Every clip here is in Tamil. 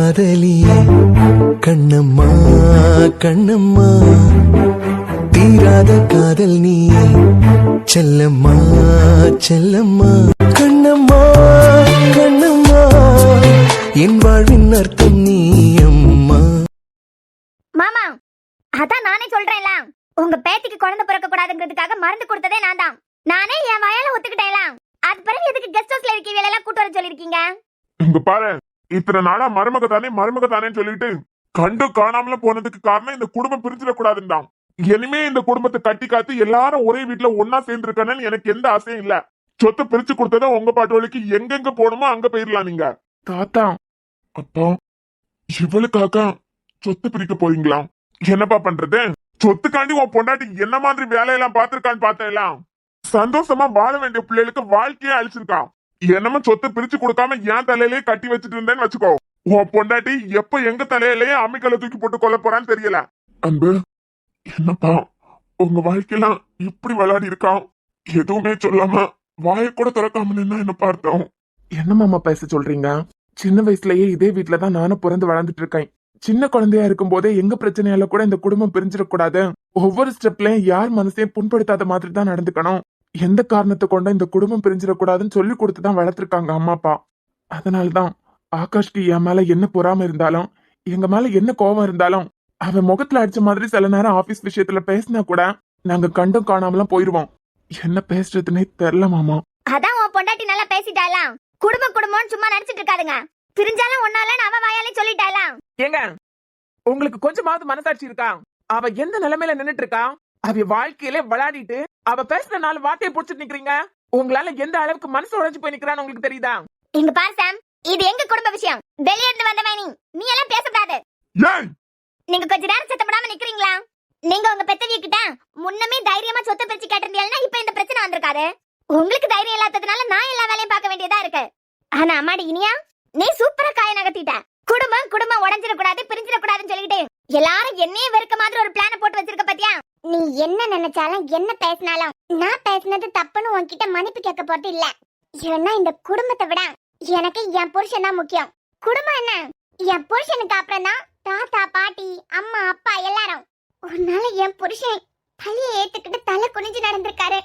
காதலியே கண்ணம்மா கண்ணம்மா தீராத காதல் நீ செல்லம்மா செல்லம்மா கண்ணம்மா கண்ணம்மா என் வாழ்வின் அர்த்தம் நீ அம்மா. மாமா அதான் நானே சொல்றேன்ல, உங்க பேத்திக்கு குழந்தை பிறக்க கூடாதுங்கிறதுக்காக மருந்து கொடுத்ததே நான் தான். நானே என் வாயால ஒத்துக்கிட்டேன். அது பிறகு எதுக்கு கெஸ்ட் ஹவுஸ்ல இருக்க வேலையெல்லாம் கூட்டு வர சொல்லிருக்கீங்க? இங்க பாரு, இத்தனை நாளா மருமக தானேன்னு சொல்லிட்டு கண்டு காணாமல போனதுக்கு காரணம் இந்த குடும்பம் பிரிஞ்சிடக்கூடாதுன்னு தான். இனிமே இந்த குடும்பத்தை கட்டி காத்து எல்லாரும் ஒரே வீட்டுல ஒன்னா சேர்ந்து இருக்கணும்னு எனக்கு எந்த ஆசையும் இல்ல. சொத்தை பிரிச்சு கொடுத்ததா உங்க பாட்டு வழிக்கு எங்கெங்க போகணுமோ அங்க போயிடலாம். நீங்க தாத்தா அப்பா இவளுக்காக சொத்து பிரிக்க போறீங்களா? என்னப்பா பண்றது? சொத்துக்காண்டி உன் பொண்டாட்டி என்ன மாதிரி வேலையெல்லாம் பாத்துருக்கான்னு பார்த்தேன். சந்தோஷமா வாழ வேண்டிய பிள்ளைகளுக்கு வாழ்க்கையே அழிச்சிருக்கான். என்னமா சொத்தை பிரிச்சு கொடுக்காம என் தலையிலேயே கட்டி வச்சுட்டு இருந்தேன்னு வச்சுக்கோ, உன் பொண்டாட்டி எப்ப எங்க தலையிலேயே அம்மிக்கலை தூக்கி போட்டு கொல்ல போறான்னு தெரியல. அன்பு என்னப்பா உங்க வாழ்க்கையெல்லாம் இப்படி விளையாடி இருக்கான்? எதுவுமே சொல்லாம வாயை கூட திறக்காம நின்னா என்ன பார்த்தோம்? என்னமாமா பேச சொல்றீங்க? சின்ன வயசுலயே இதே வீட்டுலதான் நானும் பிறந்து வளர்ந்துட்டு இருக்கேன். சின்ன குழந்தையா இருக்கும் போதே எங்க பிரச்சனையால கூட இந்த குடும்பம் பிரிஞ்சிடக்கூடாது, ஒவ்வொரு ஸ்டெப்லயும் யார் மனசையும் புண்படுத்தாத மாதிரி தான் நடந்துக்கணும், எந்த காரணத்தை கொண்ட இந்த குடும்பம் பிரிஞ்சிடக்கூடாதுன்னு சொல்லி கொடுத்துதான் வளர்த்திருக்காங்க அம்மா அப்பா. அதனாலதான் ஆகாஷ்க்கு என் மேல என்ன பொறாம இருந்தாலும் எங்க மேல என்ன கோபம் இருந்தாலும் அவன் முகத்துல அடிச்ச மாதிரி சில நேரம் ஆபீஸ் விஷயத்துல பேசினா கூட நாங்க கண்டும் காணாமலாம் போயிருவோம். என்ன பேசுறதுன்னே தெரியல மாமா. அதான் உன் பொண்டாட்டி நல்லா பேசிட்டாலாம். குடும்பம் குடும்பம்னு சும்மா நடிச்சிட்டு இருக்காதுங்க. பிரிஞ்சாலும் ஒன்னாலன்னு அவ வாயாலே சொல்லிட்டாலாம். ஏங்க உங்களுக்கு கொஞ்சமாவது மனசாட்சி இருக்கா? அவ எந்த நிலைமையில நின்னுட்டு இருக்கா? அவ வாழ்க்கையில விளையாடிட்டு அவ பேசுற 4 வார்த்தையை புடிச்சிட்டு நிக்கிறீங்க. உங்களால எந்த அளவுக்கு மனசு உடைஞ்சு போய் நிக்கிறான்னு உங்களுக்கு தெரியுதா? இங்க பாரு சாம், இது எங்க குடும்ப விஷயம். வெளிய இருந்து வந்தவன் நீ எல்லாம் பேசக்கூடாது. நீங்க கொஞ்ச நேரம் சத்தப்படாம நிக்கிறீங்களா? நீங்க உங்க பெத்தவிய கிட்ட முன்னமே தைரியமா சொத்து பிரிச்சு கேட்டிருந்தீங்கன்னா இப்ப இந்த பிரச்சனை வந்திருக்காது. உங்களுக்கு தைரியம் இல்லாததுனால நான் எல்லா வேலையும் பார்க்க வேண்டியதா இருக்கு. ஆனா அம்மாடி இனியா, நீ சூப்பரா காய நகர்த்திட்ட. குடும்பம் குடும்பம் உடைஞ்சிடக்கூடாது, பிரிஞ்சிடக்கூடாதுன்னு சொல்லிட்டு எல்லாரும் என்னையே வெறுக்க மாதிரி ஒரு பிளான போட்டு வச்சிருக்க பாத்தியா? நீ என்ன நினைச்சாலும் என்ன பேசினாலும் நான் பேசினது தப்புன்னு உன்கிட்ட மன்னிப்பு கேட்க போறது இல்ல. ஏன்னா இந்த குடும்பத்தை விட எனக்கு என் புருஷன் தான் முக்கியம். குடும்பம் என்ன, என் புருஷனுக்கு அப்புறம் தான் தாத்தா பாட்டி அம்மா அப்பா எல்லாரும். ஒரு நாள் என் புருஷன் தலையை ஏத்துக்கிட்டு தலை குனிஞ்சு நடந்திருக்காரு.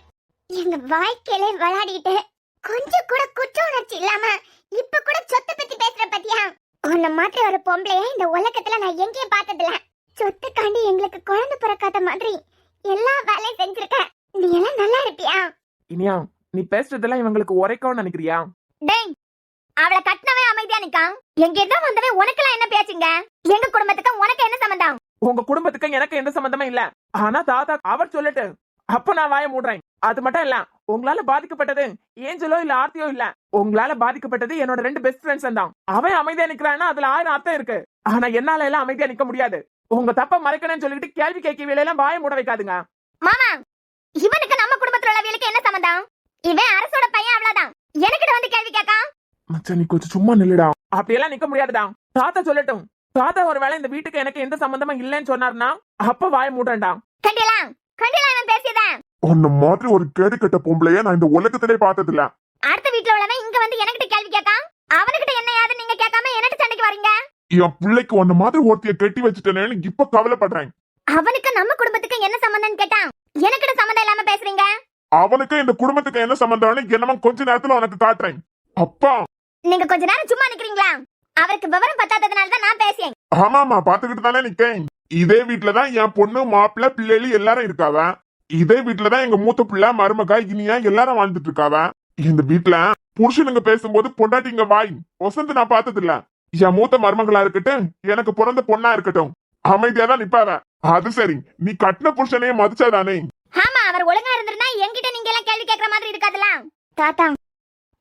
எங்க வாழ்க்கையில விளையாடிட்டு கொஞ்சம் கூட குற்ற உணர்ச்சி இல்லாம இப்ப கூட சொத்தை பத்தி பேசுற பத்தியா? உன்ன மாதிரி ஒரு பொம்பளைய இந்த உலகத்துல நான் எங்கேயும் பார்த்ததில்ல. சொத்துக்காண்டி எங்களுக்கு குழந்தை பிறக்காத மாதிரி எல்லா வேலையும் செஞ்சிருக்க. நீ எல்லாம் நல்லா இருப்பியா? இனியா நீ பேசுறதெல்லாம் இவங்களுக்கு உரைக்கும்னு நினைக்கிறியா? டேய், அவளை கட்டினவே அமைதியா நிக்கான். எங்க ஏதோ வந்தவே உனக்கெல்லாம் என்ன பேச்சுங்க? எங்க குடும்பத்துக்கு உனக்கு என்ன சம்பந்தம்? உங்க குடும்பத்துக்கு எனக்கு எந்த சம்பந்தமும் இல்ல. ஆனா தாத்தா அவர் சொல்லட்டு அப்ப நான் வாய மூடுறேன். அது மட்டும் இல்ல, உங்களால பாதிக்கப்பட்டது ஏஞ்சலோ இல்ல ஆர்த்தியோ இல்ல, உங்களால பாதிக்கப்பட்டது என்னோட 2 பெஸ்ட் ஃப்ரெண்ட்ஸ் தான். அவன் அமைதியா நிக்கிறான்னா அதுல 1000 அர்த்தம் இருக்கு. ஆனா என்னால எல்லாம் அமைதியா நிக்க முடியாது. உங்க தப்ப மறைக்கணும்னு சொல்லிட்டு கேள்வி கேட்க வேலையெல்லாம் வாய மூட வைக்காதுங்க. மாமா, இவனுக்கு நம்ம குடும்பத்துல உள்ளவங்களுக்கு என்ன சம்பந்தம்? இவன் அரசோட பையன், அவ்வளவுதான். எனக்கிட்ட வந்து கேள்வி கேட்கான். மச்சான் நீ கொஞ்சம் சும்மா நில்லுடா. அப்படியெல்லாம் நிக்க முடியாதுதான். தாத்தா சொல்லட்டும். தாத்தா ஒருவேளை இந்த வீட்டுக்கு எனக்கு எந்த சம்பந்தமும் இல்லைன்னு சொன்னார்னா அப்ப வாய மூடண்டா. கண்டிலாம் கண்டிலாம் இவன் பேசியதான். உன்ன மாதிரி ஒரு கேடு கட்ட பொம்பளைய நான் இந்த உலகத்திலே பார்த்தது இல்ல. அடுத்த வீட்டுல உள்ளவன் இங்க வந்து எனக்கிட்ட கேள்வி கேட்கான். அவனுக்கிட்ட என்ன யாது நீங்க கேட்காம என்னட்டு சண்டைக்கு வரீங்க? என் பிள்ளைக்கு உன்ன மாதிரி ஒருத்திய கட்டி வச்சுட்டேன்னு இப்ப கவலைப்படுறேன். அவனுக்கு நம்ம குடும்பத்துக்கு என்ன சம்பந்தம்னு கேட்டான். எனக்கிட்ட சம்பந்தம் இல்லாம பேசுறீங்க. அவனுக்கு இந்த குடும்பத்துக்கு என்ன சம்பந்தம்னு என்னமா கொஞ்ச நேரத்துல உனக்கு காட்டுறேன். அப்பா நீங்க கொஞ்ச நேரம் சும்மா நிக்கிறீங்களா? அவருக்கு விவரம் பத்தாததுனால தான் நான் பேசியேன். ஆமாமா பாத்துக்கிட்டு தானே நிக்கேன். இதே வீட்டுலதான் என் பொண்ணு மாப்பிள்ள பிள்ளைகள் எல்லாரும் இருக்காவ. இதே வீட்டுலதான் எங்க மூத்த பிள்ளை மருமகா இனியா எல்லாரும் வாழ்ந்துட்டு இருக்காவ. இந்த வீட்டுல புருஷனுங்க பேசும்போது பொண்டாட்டிங்க வாய் ஒசந்து நான் பார்த்தது இல்ல. என் மூத்த மருமகளா இருக்கட்டும், எனக்கு பிறந்த பொண்ணா இருக்கட்டும், அமைதியா தான் நிப்பாவ. அது சரி, நீ கட்டின புருஷனையே மதிச்சாதானே? ஆமா, அவர் ஒழுங்கா இருந்திருந்தா என்கிட்ட நீங்க எல்லாம் கேள்வி கேட்கற மாதிரி இருக்காதுல. தாத்தா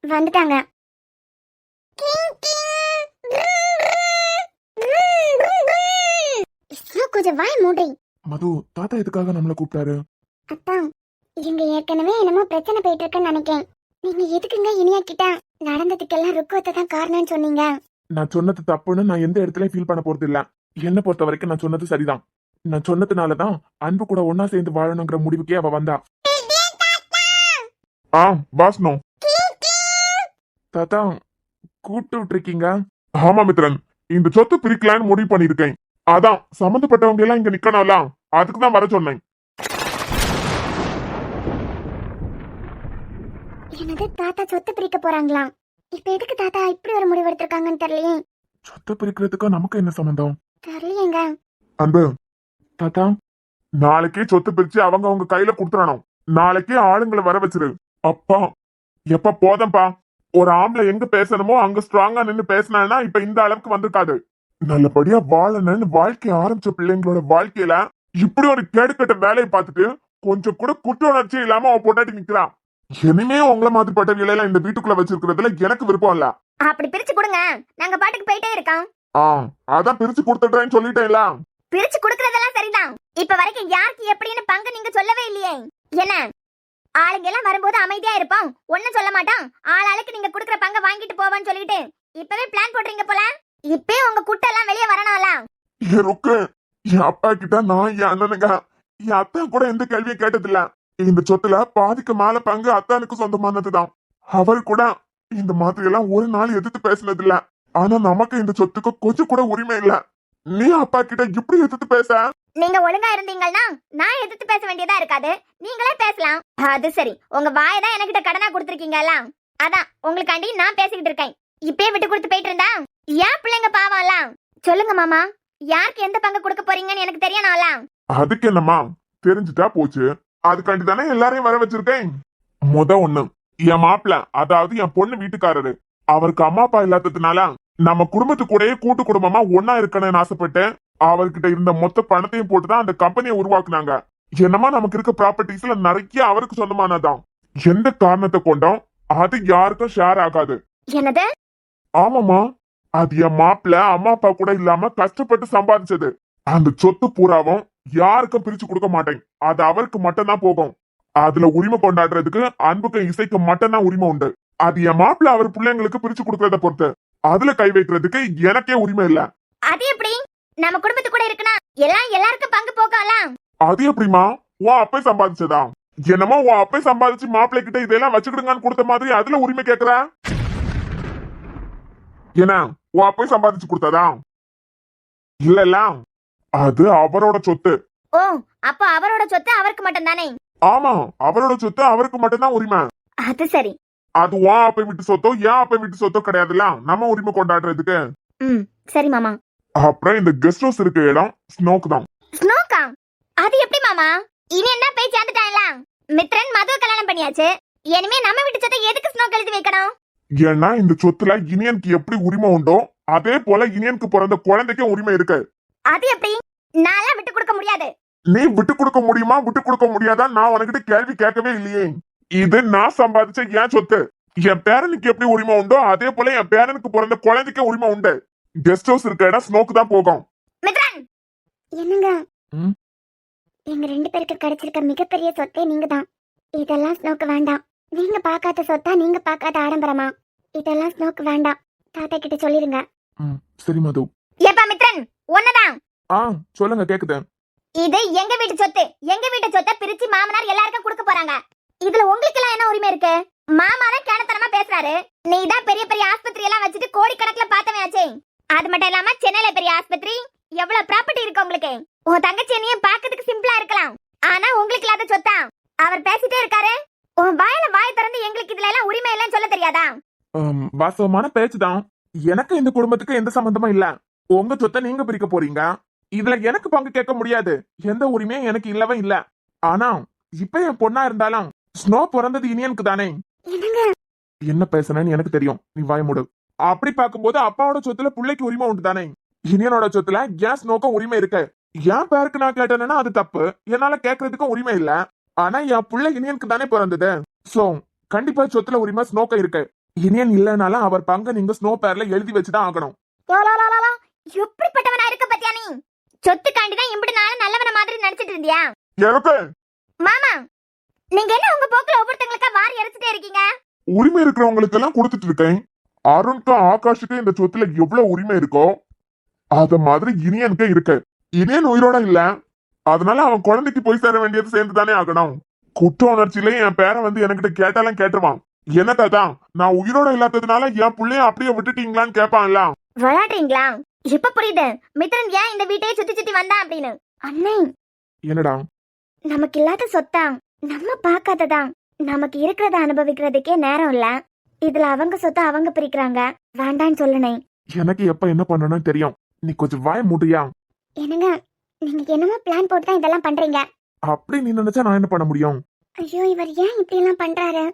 வந்துட்டாங்க. கொஞ்சம் வாய் மூடி. மது தாத்தா எதுக்காக நம்மள கூப்பிட்டாரு? அத்தான், இங்க ஏற்கனவே என்னமோ பிரச்சனை போயிட்டு இருக்குன்னு நினைக்கிறேன். நீங்க எதுக்குங்க இனியா கிட்ட நடந்ததுக்கெல்லாம் ருக்குவத்தை தான் காரணம்னு சொன்னீங்க? நான் சொன்னது தப்புன்னு நான் எந்த இடத்துலயும் ஃபீல் பண்ண போறது இல்ல. என்ன பொறுத்த வரைக்கும் நான் சொன்னது சரிதான். நான் சொன்னதுனாலதான் அன்பு கூட ஒன்னா சேர்ந்து வாழணுங்கிற முடிவுக்கே அவ வந்தா. பாஸ்னோ தாத்தா கூப்பிட்டு விட்டுருக்கீங்க? ஆமா மித்ரன், இந்த சொத்து பிரிக்கலான்னு முடிவு பண்ணிருக்கேன். அதான் சம்பந்தப்பட்டவங்க எல்லாம் இங்க நிக்கணும்ல, அதுக்கு தான் வர சொன்னேன். என்னது தாத்தா சொத்து பிரிக்க போறாங்களாம்? இப்ப எதுக்கு தாத்தா இப்படி ஒரு முடிவு எடுத்திருக்காங்கன்னு தெரியலையே. சொத்தை பிரிக்கிறதுக்கு நமக்கு என்ன சம்பந்தம்? தெரியலையேங்க. அன்பு, தாத்தா, நாளைக்கே சொத்து பிரிச்சு அவங்க கையில குடுத்துறணும். நாளைக்கே ஆளுங்களை வர வச்சிரு. அப்பா எப்ப போதம்பா. ஒரு ஆம்பளை எங்க பேசணுமோ அங்க ஸ்ட்ராங்கா நின்னு பேசினா இப்ப இந்த அளவுக்கு வந்திருக்காது. நல்லபடியா வாழணும்னு வாழ்க்கை ஆரம்பிச்ச பிள்ளைங்களோட வாழ்க்கையில இப்படி ஒரு கேடுகட்ட வேலையை பார்த்துட்டு கொஞ்சம் கூட குற்ற உணர்ச்சி இல்லாம அவன் பொண்டாட்டி நிக்கிறான். இனிமே உங்களை மாதிரி பட்டவியலை எல்லாம் இந்த வீட்டுக்குள்ள வச்சிருக்கிறதுல எனக்கு விருப்பம் இல்ல. அப்படி பிரிச்சு கொடுங்க, நாங்க பாட்டுக்கு போயிட்டே இருக்கோம். அதான் பிரிச்சு கொடுத்துட்டேன்னு சொல்லிட்டேன்ல. பிரிச்சு கொடுக்கறதெல்லாம் சரிதான். இப்ப வரைக்கும் யாருக்கு எப்படின்னு பங்கு நீங்க சொல்லவே இல்லையே. என்ன ஆளுங்க எல்லாம் வரும்போது அமைதியா இருப்போம், ஒண்ணும் சொல்ல மாட்டோம். ஆளாளுக்கு நீங்க குடுக்கற பங்க வாங்கிட்டு போவான்னு சொல்லிட்டு இப்பவே பிளான் போடுறீங்க போல. இப்பவே உங்க குட்டெல்லாம் வெளியே வரணும்ல. ருக்கு, என் அப்பா கிட்ட நான் என் அண்ணனுங்க என் அத்தா கூட எந்த கேள்வியும் கேட்டதில்ல. இந்த சொத்துல பாதிக்கு மேல பங்கு அத்தானுக்கு சொந்தமானதுதான். அவர் கூட இந்த மாதிரி எல்லாம் ஒரு நாள் எதிர்த்து பேசினது இல்ல. ஆனா நமக்கு இந்த சொத்துக்கு கொஞ்சம் கூட உரிமை இல்ல. நீ அப்பா கிட்ட இப்படி எதிர்த்து பேச? நீங்க ஒழுங்கா இருந்தீங்கன்னா நான் எதிர்த்து பேச வேண்டியதா இருக்காது, நீங்களே பேசலாம். அது சரி, உங்க வாயை தான் என்கிட்ட கடனா கொடுத்துருக்கீங்கல்ல, அதான் உங்களுக்காண்டி நான் பேசிக்கிட்டு இருக்கேன். இப்பயே விட்டு கொடுத்து போயிட்டு இருந்தா ஏன் பிள்ளைங்க பாவம்ல. சொல்லுங்க மாமா, யாருக்கு எந்த பங்கு கொடுக்க போறீங்கன்னு எனக்கு தெரியணும்ல. அதுக்கு என்னம்மா, தெரிஞ்சுட்டா போச்சு. அதுக்காண்டி தானே எல்லாரையும் வர வச்சிருக்கேன். ஒண்ணு, என் மாப்பிள்ள, அதாவது என் பொண்ணு வீட்டுக்காரரு, அவருக்கு அம்மா அப்பா இல்லாததுனால நம்ம குடும்பத்து கூடயே கூட்டு குடும்பமா ஒன்னா இருக்கணும்னு ஆசைப்பட்டு அவர்கிட்ட இருந்த மொத்த பணத்தையும் போட்டுதான் அந்த கம்பெனியை உருவாக்குனாங்க. என்னமா நமக்கு இருக்க ப்ராப்பர்ட்டிஸ்ல நிறைய அவருக்கு சொந்தமானதான். எந்த காரணத்தை கொண்டோம் அது யாருக்கும் ஷேர் ஆகாது. என்னது? ஆமாமா, அது என் மாப்பிள்ள அம்மா அப்பா கூட இல்லாம கஷ்டப்பட்டு சம்பாதிச்சது. அந்த சொத்து பூராவும் யாருக்கும் பிரிச்சு கொடுக்க மாட்டேன். அது அவருக்கு மட்டும்தான் போகும். அதுல உரிமை கொண்டாடுறதுக்கு அன்புக்கு இசைக்கு மட்டும்தான் உரிமை உண்டு. அது என் மாப்பிள்ள அவர் பிள்ளைங்களுக்கு பிரிச்சு கொடுக்கறத பொறுத்து. அதுல கை வைக்கிறதுக்கு எனக்கே உரிமை இல்ல. அது எப்படி? நம்ம குடும்பத்து கூட இருக்குனா எல்லாருக்கும் பங்கு போகலாம். அது எப்படிமா? உன் அப்பே சம்பாதிச்சதா? என்னமோ உன் அப்பே சம்பாதிச்சு மாப்பிள்ளை கிட்ட இதெல்லாம் வச்சுக்கிடுங்கன்னு கொடுத்த மாதிரி அதுல உரிமை கேக்குற? என்ன உன் அப்பே சம்பாதிச்சு கொடுத்ததா? இல்ல, அது அவரோட சொத்து. ஓ, அப்ப அவரோட சொத்து அவருக்கு மட்டும் தானே? ஆமா, அவரோட சொத்து அவருக்கு மட்டும்தான் உரிமை. அது சரி. அது உன் அப்பை வீட்டு சொத்தோ என் அப்பை வீட்டு சொத்தோ கிடையாதுல்ல நம்ம உரிமை கொண்டாடுறதுக்கு. சரி மாமா. அப்புறம் இந்த கெஸ்ட் ஹவுஸ் இருக்க இடம் ஸ்னோக் தான். ஸ்னோக்கா? அது எப்படி மாமா? இனி என்ன போய் சேர்ந்துட்டாங்களா? மித்ரன் மதுவை கல்யாணம் பண்ணியாச்சு, இனிமே நம்ம வீட்டு சொத்தை எதுக்கு ஸ்னோக் எழுதி வைக்கணும்? ஏன்னா இந்த சொத்துல இனியனுக்கு எப்படி உரிமை உண்டோ அதே போல இனியனுக்கு பிறந்த குழந்தைக்கும் உரிமை இருக்கு. அது எப்படி? நான்லாம் விட்டு கொடுக்க முடியாது. நீ விட்டு கொடுக்க முடியுமா விட்டு கொடுக்க முடியாதா நான் உனக்கிட்ட கேள்வி கேட்கவே இல்லையே. இது நான் சம்பாதிச்ச என் சொத்து. என் பேரனுக்கு எப்படி உரிமை உண்டோ அதே போல என் பேரனுக்கு பிறந்த குழந்தைக்கு உரிமை உண்டு. கெஸ்ட் ஹவுஸ் இருக்க இடம் ஸ்னோக்கு தான் போகும். மித்ரன், என்னங்க, எங்க 2 பேருக்கு கிடைச்சிருக்க மிகப்பெரிய சொத்தே நீங்க தான். இதெல்லாம் ஸ்னோக்கு வேண்டாம். நீங்க பார்க்காத சொத்தா, நீங்க பார்க்காத ஆடம்பரமா, இதெல்லாம் ஸ்னோக்கு வேண்டாம். தாத்தா கிட்ட சொல்லிருங்க. சரி மது. ஏப்பா மித்ரன், ஒன்னதான். சொல்லுங்க, கேக்குது. இது எங்க வீட்டு சொத்து. எங்க வீட்டு சொத்தை பிரிச்சு மாமனார் எல்லாருக்கும் கொடுக்க போறாங்க. இதுல உங்களுக்கு எல்லாம் என்ன உரிமை இருக்கு? மாமா தான் கேனத்தனமா பேசுறாரு. நீ தான் பெரிய பெரிய ஆஸ்பத்திரி எல்லாம் வச்சுட்டு கோடிக்கணக்குல பார்த்தவனாச்சே. அது மட்டும் இல்லாம சென்னையில பெரிய ஆஸ்பத்திரி, எவ்வளவு ப்ராப்பர்ட்டி இருக்கு உங்களுக்கு. உன் தங்கச்சி என்னையும் பார்க்கிறதுக்கு சிம்பிளா இருக்கலாம், ஆனா உங்களுக்கு இல்லாத சொத்தா? அவர் பேசிட்டே இருக்காரு, உன் வாயில வாய் திறந்து எங்களுக்கு இதுல எல்லாம் உரிமை இல்லைன்னு சொல்ல தெரியாதா? வாஸ்தவமான பேச்சுதான். எனக்கு இந்த குடும்பத்துக்கு எந்த சம்பந்தமும் இல்ல. உங்க சொத்தை நீங்க பிரிக்க போறீங்க, இதுல எனக்கு பங்கு கேட்க முடியாது. எந்த உரிமையும் எனக்கு இல்லவே இல்ல. ஆனா இப்ப என் பொண்ணா இருந்தாலும் ஸ்னோ பிறந்தது இனியனுக்கு தானே. என்ன பேசுனேன்னு எனக்கு தெரியும், நீ வாய் மூடு. அப்படி பார்க்கும்போது அப்பாவோட சொத்துல பிள்ளைக்கு உரிமை உண்டு தானே. இனியனோட சொத்துல ஏன் ஸ்னோக்கும் உரிமை இருக்கு. என் பேருக்கு நான் கேட்டேன்னா அது தப்பு, என்னால கேட்கறதுக்கும் உரிமை இல்ல. ஆனா என் பிள்ளை இனியனுக்கு தானே பிறந்தது. சோ கண்டிப்பா சொத்துல உரிமை ஸ்னோக்க இருக்கு. இனியன் இல்லனாலும் அவர் பங்கு நீங்க ஸ்னோ பேர்ல எழுதி வச்சுதான் ஆகணும். எப்படிப்பட்டவனா இருக்க பத்தியா நீ? சொத்துக்காண்டிதான் இப்படி நானும் நல்லவன மாதிரி நடிச்சிட்டு இருந்தியா? எனக்கு மாமா, நீங்க என்ன உங்க போக்குல ஒவ்வொருத்தங்களுக்கா வாரி எரிச்சிட்டே இருக்கீங்க? உரிமை இருக்கிறவங்களுக்கு எல்லாம் கொடுத்துட்டு இருக்கேன். அருணுக்கும் ஆகாஷுக்கும் இந்த சொத்துல எவ்வளவு உரிமை இருக்கோ அத மாதிரி இனியனுக்கு இருக்கு. இனியன் உயிரோட இல்ல, அதனால அவன் குழந்தைக்கு போய் சேர வேண்டியது சேர்ந்து தானே ஆகணும். குற்ற உணர்ச்சியிலே என் பேரை வந்து என்கிட்ட கேட்டாலும் கேட்டுருவான். என்ன தாத்தா, நான் உயிரோட இல்லாததுனால என் பிள்ளைய அப்படியே விட்டுட்டீங்களான்னு கேட்பான்ல. விளையாடுறீங்களா? இப்ப புரியுது மித்ரன் ஏன் இந்த வீட்டையே சுத்தி சுத்தி வந்தான் அப்படின்னு. அண்ணே, என்னடா? நமக்கு இல்லாத சொத்தா, நம்ம பார்க்காததா, நமக்கு இருக்கிறத அனுபவிக்கிறதுக்கே நேரம் இல்ல. இதுல அவங்க சொத்தை அவங்க பிரிக்கிறாங்க. வேண்டான்னு சொல்லுனே. எனக்கு எப்ப என்ன பண்ணணும்னு தெரியும். நீ கொஞ்சம் வாய மூடுறியா? என்னங்க, நீங்க என்னமோ பிளான் போட்டு தான் இதெல்லாம் பண்றீங்க. அப்படி நீ நினைச்சா நான் என்ன பண்ண முடியும்? ஐயோ, இவர் ஏன் இப்படி எல்லாம் பண்றாரு?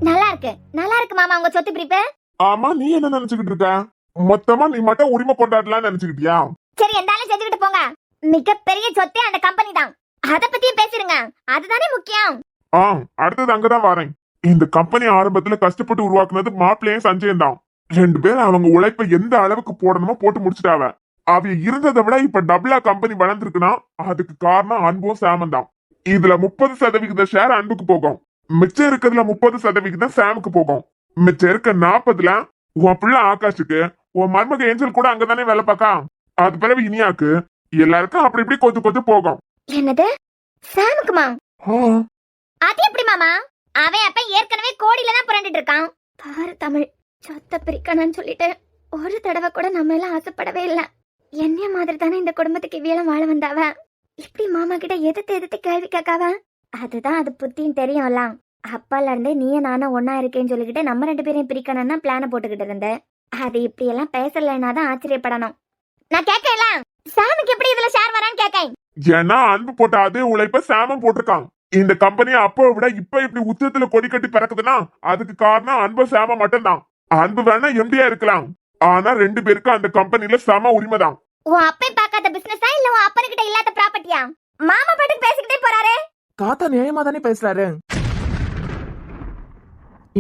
நல்லா இருக்கு, நல்லா இருக்கு மாமா உங்க சொத்து பிரிப்பு. ஆமா, நீ என்ன நினைச்சுக்கிட்டு இருக்க? மொத்தமா நீ மட்டும் உரிமை கொண்டாடலாம்னு நினைச்சுக்கிட்டியா? சரி, எந்தாலும் செஞ்சுக்கிட்டு போங்க. மிகப்பெரிய சொத்தே அந்த கம்பெனி தான். அத பத்தியும் பேசிருங்க, அதுதானே முக்கியம். அடுத்தது அங்கதான் வரேன். இந்த கம்பெனி ஆரம்பத்துல கஷ்டப்பட்டு உருவாக்குனது மாப்பிள்ளையும் சஞ்சயம் தான். 2 பேரும் அவங்க உழைப்பை எந்த அளவுக்கு போடணுமோ போட்டு முடிச்சுட்டாவ. அவ இருந்ததை விட இப்ப டபுளா கம்பெனி வளர்ந்துருக்குன்னா அதுக்கு காரணம் அன்பும் சாமன் தான். இதுல 30% ஷேர் அன்புக்கு போகும், மிச்சம் இருக்கிறதுல 30% சாமுக்கு போகும். மிச்சம் இருக்க 40ல உன் பிள்ளை ஆகாஷுக்கு, உன் மருமக ஏஞ்சல் கூட அங்கதானே வேலை பார்க்கா. அது பிறகு இனியாக்கு, எல்லாருக்கும் அப்படி இப்படி கொஞ்சம் கொஞ்சம் போகும். என்னது, சாமுக்குமா? அது எப்படி மாமா? அவன் அப்ப ஏற்கனவே கோடியில தான் புரண்டுட்டு இருக்கான். பாரு தமிழ், சொத்தை பிரிக்கணும்னு சொல்லிட்டு ஒரு தடவை கூட நம்ம எல்லாம் ஆசைப்படவே இல்ல. என்ன மாதிரி தானே இந்த குடும்பத்துக்கு இவ்வியெல்லாம் வாழ வந்தாவ. இப்படி மாமா கிட்ட எதிர்த்து கேள்வி கேட்காவ. அதுதான் அது புத்தியும் தெரியும்ல. அப்பால இருந்தே நீயும் நானும் ஒன்னா இருக்கேன்னு சொல்லிக்கிட்டு நம்ம 2 பேரையும் பிரிக்கணும்னா பிளான போட்டுக்கிட்டு இருந்தேன். அது இப்படி எல்லாம் பேசலனாதான் ஆச்சரியப்படணும். நான் கேட்கல, சாமுக்கு எப்படி இதுல ஷேர் வரான்னு கேட்கேன். ஏன்னா அன்பு போட்ட அதே உழைப்ப சாமம் போட்டிருக்கான். இந்த கம்பெனி அப்போ விட இப்ப இப்படி உச்சத்துல கொடி கட்டி பிறக்குதுன்னா அதுக்கு காரணம் அன்பு சாம மட்டும்தான். அன்பு வேணா எம்டியா இருக்கலாம், ஆனா 2 பேருக்கும் அந்த கம்பெனில சம உரிமை தான். உன் அப்பை பார்க்காத பிசினஸா இல்ல உன் அப்பனுக்கிட்ட இல்லாத ப்ராப்பர்ட்டியா? மாமா பாட்டுக்கு பேசிக்கிட்டே போறாரு. தாத்தா நியாயமா தானே பேசுறாரு.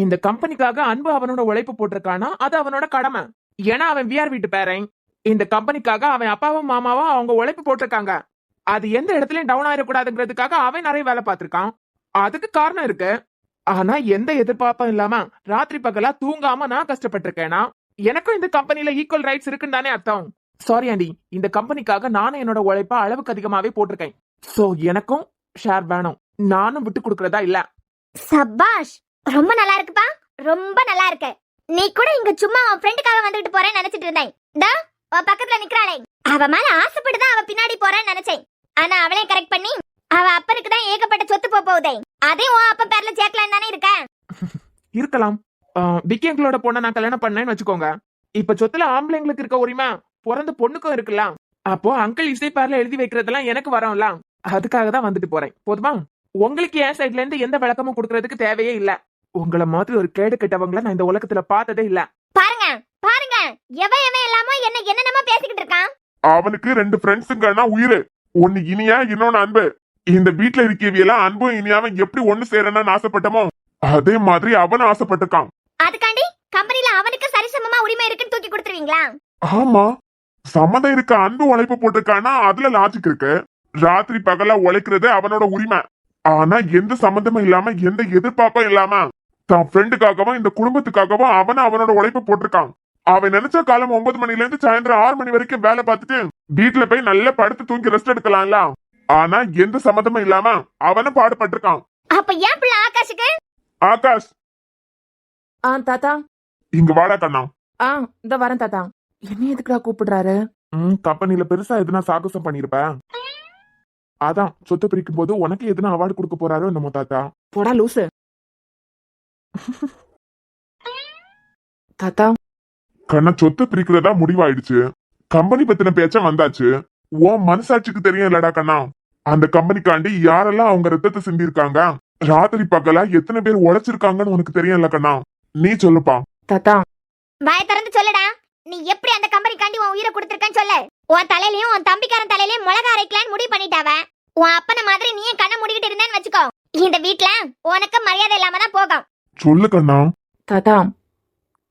இந்த கம்பெனிக்காக அன்பு அவனோட உழைப்பு போட்டிருக்கானா அது அவனோட கடமை. ஏன்னா அவன் விஆர் வீட்டு பேரன். இந்த கம்பெனிக்காக அவன் அப்பாவும் மாமாவும் அவங்க உழைப்பு போட்டிருக்காங்க. அது எந்த இடத்துலயும் டவுன் ஆயிடக்கூடாதுங்கிறதுக்காக அவன் நிறைய வேலை பார்த்திருக்கான். அதுக்கு காரணம் இருக்கு. ஆனா எந்த எதிர்பார்ப்பும் இல்லாம ராத்திரி பகலா தூங்காம நான் கஷ்டப்பட்டிருக்கேனா எனக்கும் இந்த கம்பெனில ஈக்குவல் ரைட்ஸ் இருக்குன்னு தானே அர்த்தம். சாரி ஆண்டி, இந்த கம்பெனிக்காக நானும் என்னோட உழைப்ப அளவுக்கு அதிகமாவே போட்டிருக்கேன். சோ எனக்கும் ஷேர் வேணும். நானும் விட்டு கொடுக்கறதா இல்ல. சபாஷ், ரொம்ப நல்லா இருக்குப்பா, ரொம்ப நல்லா இருக்கு. நீ கூட இங்க சும்மா உன் ஃப்ரெண்டுக்காக வந்துட்டு போறேன்னு நினைச்சிட்டு இருந்தேன். டா, உன் பக்கத்துல நிக்கறாளே, அவ மேல ஆசைப்பட்டுதான் அவ பின்னாடி போறேன்னு நினைச்சேன். ஆனா அவளையும் கரெக்ட் பண்ணி அவ அப்பனுக்கு தான் ஏகப்பட்ட சொத்து போகுதே, அதே உன் அப்ப பேர்ல சேர்க்கலாம் தானே இருக்க. இருக்கலாம். விக்கியங்களோட பொண்ணை நான் கல்யாணம் பண்ணேன்னு வச்சுக்கோங்க. இப்ப சொத்துல ஆம்பளைங்களுக்கு இருக்க உரிமை பிறந்த பொண்ணுக்கும் இருக்குல்ல. அப்போ அங்கிள் இசை பேர்ல எழுதி வைக்கிறதெல்லாம் எனக்கு வரும்ல. அதுக்காக தான் வந்துட்டு போறேன். போதுமா? உங்களுக்கு என் சைட்ல இருந்து எந்த விளக்கமும் கொடுக்கறதுக்கு தேவையே இல்ல. உங்களை மாதிரி ஒரு கேடு கெட்டவங்கள நான் இந்த உலகத்துல பார்த்ததே இல்ல. பாருங்க பாருங்க, எவன் எல்லாமோ என்னென்னமா பேசிக்கிட்டு இருக்கான். அவனுக்கு 2 ஃப்ரெண்ட்ஸுங்கன்னா உயிரு. ஒன்னு இனியா, இன்னொன்னு அன்பு. இந்த வீட்டுல இருக்கவியெல்லாம் அன்பும் இனியாவும் எப்படி ஒண்ணு சேரணும்னு ஆசைப்பட்டமோ அதே மாதிரி அவனும் ஆசைப்பட்டிருக்கான். அதுக்காண்டி கம்பெனில அவனுக்கு சரிசமமா உரிமை இருக்குன்னு தூக்கி கொடுத்துருவீங்களா? ஆமா, சம்மதம் இருக்க அன்பு உழைப்பு போட்டிருக்கானா அதுல லாஜிக் இருக்கு. ராத்திரி பகலா உழைக்கிறது அவனோட உரிமை. ஆனா எந்த சம்பந்தமும் இல்லாம எந்த எதிர்பார்ப்பும் இல்லாம தான் ஃப்ரெண்டுக்காகவும் இந்த குடும்பத்துக்காகவும் அவனோட உழைப்பு போட்டிருக்கான். அவன் நினைச்ச காலம் 9 மணில இருந்து சாயந்தரம் 6 மணி வரைக்கும் வேலை பார்த்துட்டு வீட்டுல போய் நல்லா படுத்து தூங்கி ரெஸ்ட் எடுக்கலாம்ல. ஆனா எந்த சம்மந்தமும் இல்லாம அவனும் பாடுபட்டிருக்கான். அப்ப ஏன் பிள்ளை ஆகாஷுக்கு? ஆகாஷ், தாத்தா இங்க வாடா கண்ணா. இந்த வரேன் தாத்தா. என்ன எதுக்குடா கூப்பிடுறாரு? கம்பெனில பெருசா எதுனா சாகசம் பண்ணிருப்ப, அதான் சொத்து பிரிக்கும் போது உனக்கு எதுனா அவார்டு கொடுக்க போறாரோ என்னமோ தாத்தா. போடா லூசு. தாத்தா கண்ணா, சொத்து பிரிக்கிறதா முடிவாயிடுச்சு. கம்பெனி பத்தின பேச்ச வந்தாச்சு. உன் மனசாட்சிக்கு தெரியும் இல்லடா கண்ணா, அந்த கம்பெனிக்காண்டி யாரெல்லாம் அவங்க ரத்தத்தை சிந்தி இருக்காங்க, ராத்திரி பகலா எத்தனை பேர் உழைச்சிருக்காங்கன்னு உனக்கு தெரியும் இல்ல கண்ணா. நீ சொல்லுப்பா. தாத்தா வாய திறந்து சொல்லுடா, நீ எப்படி அந்த கம்பெனிக்காண்டி உன் உயிரை கொடுத்திருக்கன்னு சொல்லு. உன் தலையிலயும் உன் தம்பிக்காரன் தலையிலயும் மிளகா அரைக்கலான்னு முடிவு பண்ணிட்டாவ. உன் அப்பன மாதிரி நீயே கண்ணை மூடிக்கிட்டு இருந்தேன்னு வச்சுக்கோ, இந்த வீட்ல உனக்கு மரியாதை இல்லாம தான் போகும். சொல்லு கண்ணா. தாத்தா,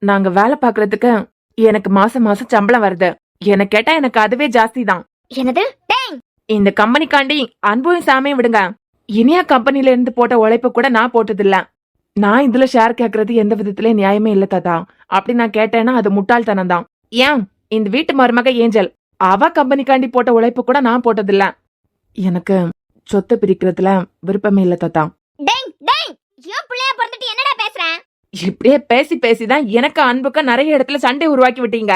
நாங்க வேலை பாக்குறதுக்கு எனக்கு மாசம் மாசம் சம்பளம் வருது. எனக்கு கேட்டா எனக்கு அதுவே ஜாஸ்தி தான். என்னது? டேய், இந்த கம்பெனிக்காண்டி அன்பையும் சாமையும் விடுங்க. இனியா கம்பெனில இருந்து போட்ட உழைப்பு கூட நான் போட்டதில்ல. நான் இதுல ஷேர் கேக்குறது எந்த விதத்துல நியாயமே இல்ல தாத்தா. அப்படி நான் கேட்டேன்னா அது முட்டாள்தனம் தான். ஏன் இந்த வீட்டு மருமக ஏஞ்சல், அவ கம்பெனிக்காண்டி போட்ட உழைப்பு கூட நான் போட்டதில்ல. எனக்கு சொத்து பிரிக்கிறதுல விருப்பமே இல்ல தாத்தா. டேய் டேய், ஏன் புள்ளையா பிறந்துட்டு என்னடா பேசுற? இப்படியே பேசி பேசிதான் எனக்கு அன்புக்கு நிறைய இடத்துல சண்டை உருவாக்கி விட்டீங்க.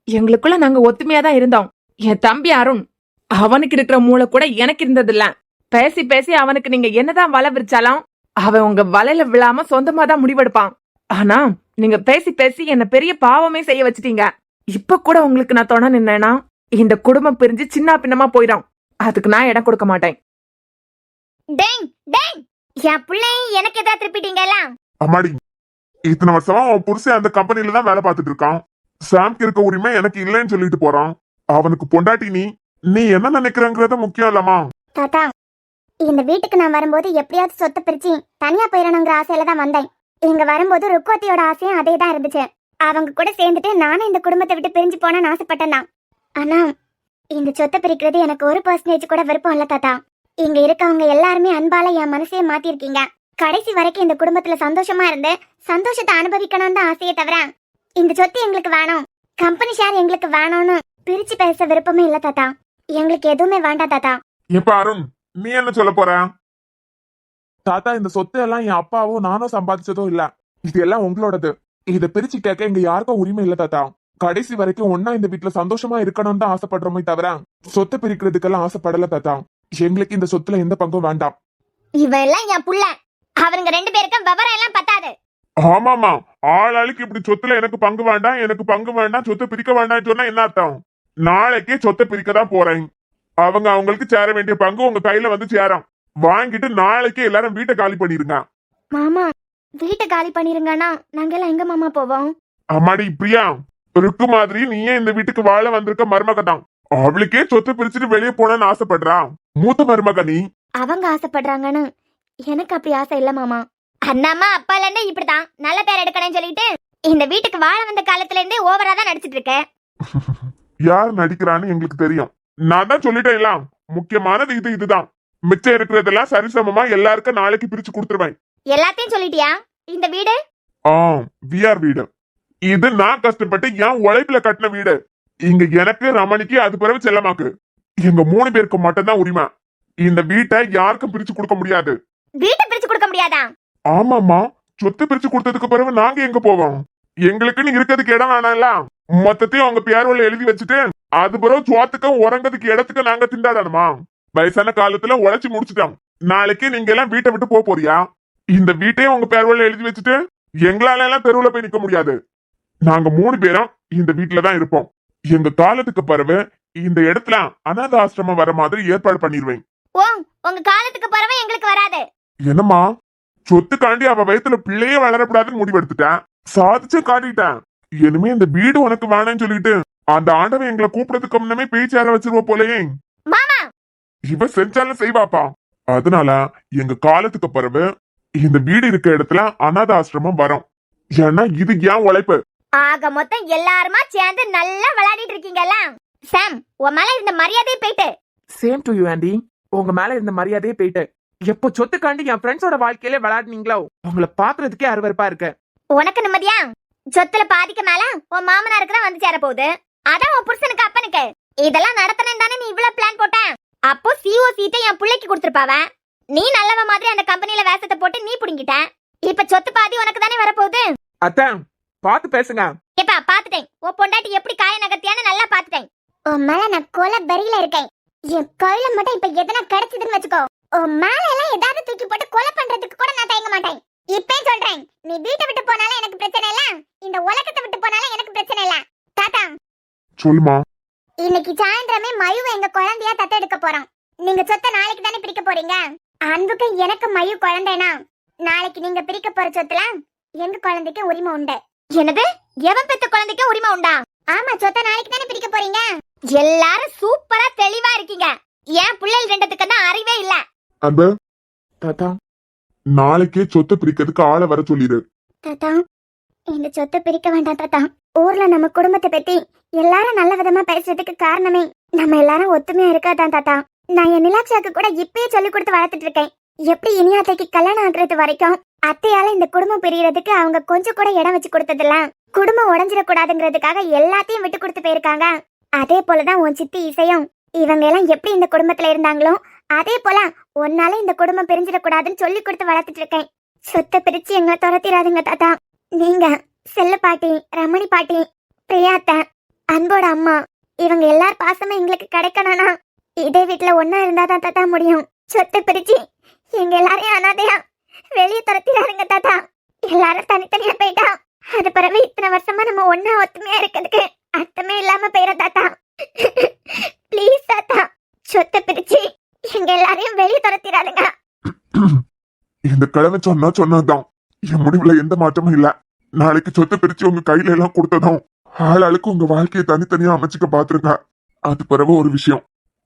எங்களுக்குள்ள நாங்க ஒத்துமையா தான் இருந்தோம். என் தம்பி அருண், அவனுக்கு இருக்கிற மூளை கூட எனக்கு இருந்ததில்ல. பேசி பேசி அவனுக்கு நீங்க என்னதான் வலை விரிச்சாலும் அவன் உங்க வலையில விழாம சொந்தமா தான் முடிவெடுப்பான். ஆனா நீங்க பேசி பேசி என்ன பெரிய பாவமே செய்ய வச்சிட்டீங்க. இப்ப கூட உங்களுக்கு நான் துணை நின்னேனா இந்த குடும்பம் பிரிஞ்சு சின்ன பின்னமா போயிடும். அதுக்கு நான் இடம் கொடுக்க மாட்டேன். டேய் டேய், என் பிள்ளையும் எனக்கு எதாவது திருப்பிட்டீங்கல்ல? அம்மாடி, இத்தனை வருஷமா அவன் புருஷன் அந்த கம்பெனில தான் வேலை பார்த்துட்டு இருக்கான். சாம்க்கு இருக்க உரிமை எனக்கு இல்லைன்னு சொல்லிட்டு போறான். அவனுக்கு பொண்டாட்டி நீ என்ன நினைக்கிறங்கிறத முக்கியம் இல்லம்மா. தாத்தா, இந்த வீட்டுக்கு நான் வரும்போது எப்படியாவது சொத்தை பிரிச்சு தனியா போயிடணுங்கிற ஆசையில தான் வந்தேன். இங்க வரும்போது ருக்குவத்தியோட ஆசையும் அதே தான் இருந்துச்சு. அவங்க கூட சேர்ந்துட்டு நானும் இந்த குடும்பத்தை விட்டு பிரிஞ்சு போனேன்னு ஆசைப்பட்டேன் தான். ஆனா இந்த சொத்தை பிரிக்கிறது எனக்கு 1% கூட விருப்பம் இல்ல தாத்தா. இங்க இருக்கவங்க எல்லாருமே அன்பால என் மனசையே மாத்திருக்கீங்க. கடைசி வரைக்கும் இந்த குடும்பத்துல சந்தோஷமா இருந்து சந்தோஷத்தை அனுபவிக்கணும்னு தான் ஆசையே தவிர இந்த சொத்து எங்களுக்கு வேணும், கம்பெனி ஷேர் எங்களுக்கு வேணும்னு பிரிச்சு பேச விருப்பமே இல்ல தாத்தா. எங்களுக்கு எதுவுமே வேண்டாம் தாத்தா. இப்ப அருண், நீ என்ன சொல்ல போற? தாத்தா, இந்த சொத்து எல்லாம் என் அப்பாவும் நானும் சம்பாதிச்சதோ இல்ல. இது எல்லாம் உங்களோடது. இதை பிரிச்சு கேட்க இங்க யாருக்கும் உரிமை இல்ல தாத்தா. கடைசி வரைக்கும் ஒன்னா இந்த வீட்டுல சந்தோஷமா இருக்கணும்னு தான் ஆசைப்படுறோமே தவிர சொத்தை பிரிக்கிறதுக்கெல்லாம் ஆசைப்படல தாத்தா. எங்களுக்கு இந்த சொத்துல எந்த பங்கும் வேண்டாம். இவன் எல்லாம் என் புள்ள. அவருங்க 2 பேருக்கும் விவரம் எல்லாம் பத்தாது. ஆமாமா, ஆளாளுக்கு இப்படி சொத்துல எனக்கு பங்கு வேண்டாம், எனக்கு பங்கு வேண்டாம், சொத்தை பிரிக்க வேண்டாம்னு சொன்னா என்ன அர்த்தம்? நாளைக்கே சொத்தை பிரிக்க தான் போறேன். அவங்களுக்கு சேர வேண்டிய பங்கு உங்க கையில வந்து சேரும். வாங்கிட்டு நாளைக்கே எல்லாரும் வீட்டை காலி பண்ணிருங்க. மாமா, வீட்டை காலி பண்ணிருங்கன்னா நாங்க எல்லாம் எங்க மாமா போவோம்? அம்மாடி பிரியா, இருக்கு மாதிரி நீயே இந்த வீட்டுக்கு வாழ வந்திருக்க மருமக தான். அவளுக்கே சொத்தை பிரிச்சுட்டு வெளியே போனன்னு ஆசைப்படுறா. மூத்த மருமக நீ. அவங்க ஆசைப்படுறாங்கன்னு எனக்கு அப்படி ஆசை இல்ல மாமா. அண்ணாமா அப்பால இருந்தே இப்படிதான் நல்ல பேர் எடுக்கணும்னு சொல்லிட்டு இந்த வீட்டுக்கு வாழ வந்த காலத்துல இருந்தே ஓவரா தான் நடிச்சிட்டு இருக்க. யார் நடிக்கிறான்னு எங்களுக்கு தெரியும். நான் தான் சொல்லிட்டேன், முக்கியமானது இதுதான். மிச்சம் இருக்கிறதெல்லாம் சரிசமமா எல்லாருக்கும் நாளைக்கு பிரிச்சு கொடுத்துருவேன். எல்லாத்தையும் சொல்லிட்டியா? இந்த வீடு விஆர் வீடு. இது நான் கஷ்டப்பட்டு என் உழைப்புல கட்டின வீடு. இங்க எனக்கு, ரமணிக்கு, அது பிறகு செல்லமாக்கு, எங்க 3 பேருக்கு மட்டும்தான் உரிமை. இந்த வீட்டை யாருக்கும் பிரிச்சு கொடுக்க முடியாது. வீட்டை பிரிச்சு கொடுக்க முடியாதா? ஆமாமா, சொத்து பிரிச்சு கொடுத்ததுக்கு பிறகு நாங்க எங்க போவோம்? எங்களுக்குன்னு இருக்கிறதுக்கு இடம் வேணாம்ல. மொத்தத்தையும் அவங்க பேரோல எழுதி வச்சுட்டு அது பிறகு சுவாத்துக்கும் உறங்கதுக்கு இடத்துக்கு நாங்க திண்டாடணுமா? வயசான காலத்துல உழைச்சு முடிச்சுட்டோம். நாளைக்கு நீங்க எல்லாம் வீட்டை விட்டு போறியா? இந்த வீட்டையும் உங்க பேரோல எழுதி வச்சுட்டு எங்களால எல்லாம் தெருவுல போய் நிக்க முடியாது. நாங்க 3 பேரும் இந்த வீட்டுல தான் இருப்போம். எங்க காலத்துக்கு பிறகு இந்த இடத்துல அனாத ஆசிரமம் வர மாதிரி ஏற்பாடு பண்ணிருவேன். ஓ, உங்க காலத்துக்கு பிறகு எங்களுக்கு வராது. என்னம்மா, சொத்துக்காண்டி அவ வயசுல பிள்ளையே வளரக்கூடாதுன்னு முடிவெடுத்துட்டேன். சாதிச்சு காட்டிட்டேன். இனிமே இந்த வீடு உனக்கு வேணும்னு சொல்லிட்டு அந்த ஆண்டவன் எங்களை கூப்பிடறதுக்கு முன்னமே பேச்சார வச்சிருவ போலயே. மாமா, இவ செஞ்சாலும் செய்வாப்பா. அதனால எங்க காலத்துக்கு பிறகு இந்த வீடு இருக்க இடத்துல அனாத ஆசிரமம் வரும். ஏன்னா இது ஏன் உழைப்பு. ஆக மொத்தம் எல்லாருமா சேர்ந்து நல்லா விளையாடிட்டு இருக்கீங்கல்ல. சாம், உன் மேல இருந்த மரியாதையே போயிட்டு. Same to you aunty. உங்க மேல இருந்த மரியாதையே போயிட்டு. எப்போ சொத்துக்காண்டி என் ஃப்ரெண்ட்ஸோட வாழ்க்கையில விளையாடுனீங்களோ உங்களை பாக்குறதுக்கே அருவருப்பா இருக்கு. உனக்கு நிம்மதியா? சொத்துல பாதிக்க மேல உன் மாமனாருக்கு தான் வந்து சேர போகுது. அதான் உன் புருஷனுக்கு அப்பனுக்கு. இதெல்லாம் நடத்தணும் தானே நீ இவ்வளவு பிளான் போட்ட. அப்போ சிஓ சீட்டை என் பிள்ளைக்கு கொடுத்துருப்பாவ. நீ நல்லவ மாதிரி அந்த கம்பெனில வேஷத்தை போட்டு நீ புடிங்கிட்ட. இப்ப சொத்து பாதி உனக்கு தானே வரப்போகுது. அத்தை, பாத்து பேசுங்க. ஏப்பா, பாத்துட்டேன். உன் பொண்டாட்டி எப்படி காய நகர்த்தியான்னு நல்லா பாத்துட்டேன். உன் மேல நான் கொலை பெரியில இருக்கேன். என் கையில மட்டும் இப்ப எதனா கிடைச்சதுன்னு வச்சுக்கோ, உன் மேல எல்லாம் ஏதாவது தூக்கி போட்டு கொலை பண்றதுக்கு கூட நான் தயங்க மாட்டேன். இப்பயும் சொல்றேன், நீ வீட்டை விட்டு போனாலும் எனக்கு பிரச்சனை இல்ல, இந்த உலகத்தை விட்டு போனாலும் எனக்கு பிரச்சனை இல்ல. தாத்தா, சொல்லுமா. இன்னைக்கு சாயந்தரமே மயுவை எங்க குழந்தையா தத்தெடுக்க போறோம். நீங்க சொத்தை நாளைக்கு தானே பிரிக்க போறீங்க. அன்புக்கு எனக்கு மயு குழந்தைனா நாளைக்கு நீங்க பிரிக்க போற சொத்துல எங்க குழந்தைக்கு உரிமை உண்டு. என்னது? எவன் பெத்த குழந்தைக்கு உரிமை உண்டா? ஆமா, சொத்தை நாளைக்கு தானே பிரிக்க போறீங்க. எல்லாரும் சூப்பரா தெளிவா இருக்கீங்க. ஏன் பிள்ளைகள் 2த்துக்கு தான் அறிவே இல்ல. அன்பு, தாத்தா, நாளைக்கே சொத்தை பிரிக்கிறதுக்கு ஆளை வர சொல்லிடு. தாத்தா, இந்த சொத்தை பிரிக்க வேண்டாம் தாத்தா. ஊர்ல நம்ம குடும்பத்தை பத்தி எல்லாரும் நல்ல விதமா பேசுறதுக்கு காரணமே நம்ம எல்லாரும் ஒத்துமையா இருக்காதான் தாத்தா. நான் என் நிலாட்சியாக்கு கூட இப்பயே சொல்லி கொடுத்து வளர்த்துட்டு இருக்கேன். எப்படி இனியாத்தைக்கு கல்யாணம் ஆகுறது வரைக்கும் அத்தையால இந்த குடும்பம் பிரியறதுக்கு அவங்க கொஞ்சம் கூட இடம் வச்சு கொடுத்ததில்ல. குடும்பம் உடஞ்சிடக்கூடாதுங்கிறதுக்காக எல்லாத்தையும் விட்டு கொடுத்து போயிருக்காங்க. அதே போலதான் உன் சித்தி இசையும். இவங்க எல்லாம் எப்படி இந்த குடும்பத்துல இருந்தாங்களோ அதே போல உன்னால இந்த குடும்பம் பிரிஞ்சிடக்கூடாதுன்னு சொல்லி கொடுத்து வளர்த்துட்டு இருக்கேன். சொத்தை பிரிச்சு எங்களை துரத்திடாதுங்க தாத்தா. நீங்க செல்ல பாட்டி, ரமணி பாட்டி, பிரியாத்த, அன்போட அம்மா இவங்க எல்லார் பாசமும் எங்களுக்கு கிடைக்கணும்னா இதே வீட்டுல ஒன்னா இருந்தாதான் தாத்தா முடியும். சொத்தை பிரிச்சு எங்க எல்லாரையும் அனாதையா வெளியே துரத்திடாருங்க தாத்தா. எல்லாரும் தனித்தனியா போயிட்டா அது பிறகு இத்தனை வருஷமா நம்ம ஒன்னா ஒத்துமையா இருக்கிறதுக்கு அர்த்தமே இல்லாம போயிட தாத்தா. ப்ளீஸ் தாத்தா, சொத்தை பிரிச்சு எங்க எல்லாரையும் வெளியே துரத்திடாருங்க. இந்த கிழமை சொன்னதுதான். என் முடிவுல எந்த மாற்றமும் இல்ல. நாளைக்கு சொத்தை பிரிச்சு உங்க கையில எல்லாம் கொடுத்ததும் ஆளாளுக்கு உங்க வாழ்க்கையை தனித்தனியா அமைச்சுக்க பாத்துருங்க. அது பிறகு ஒரு விஷயம்,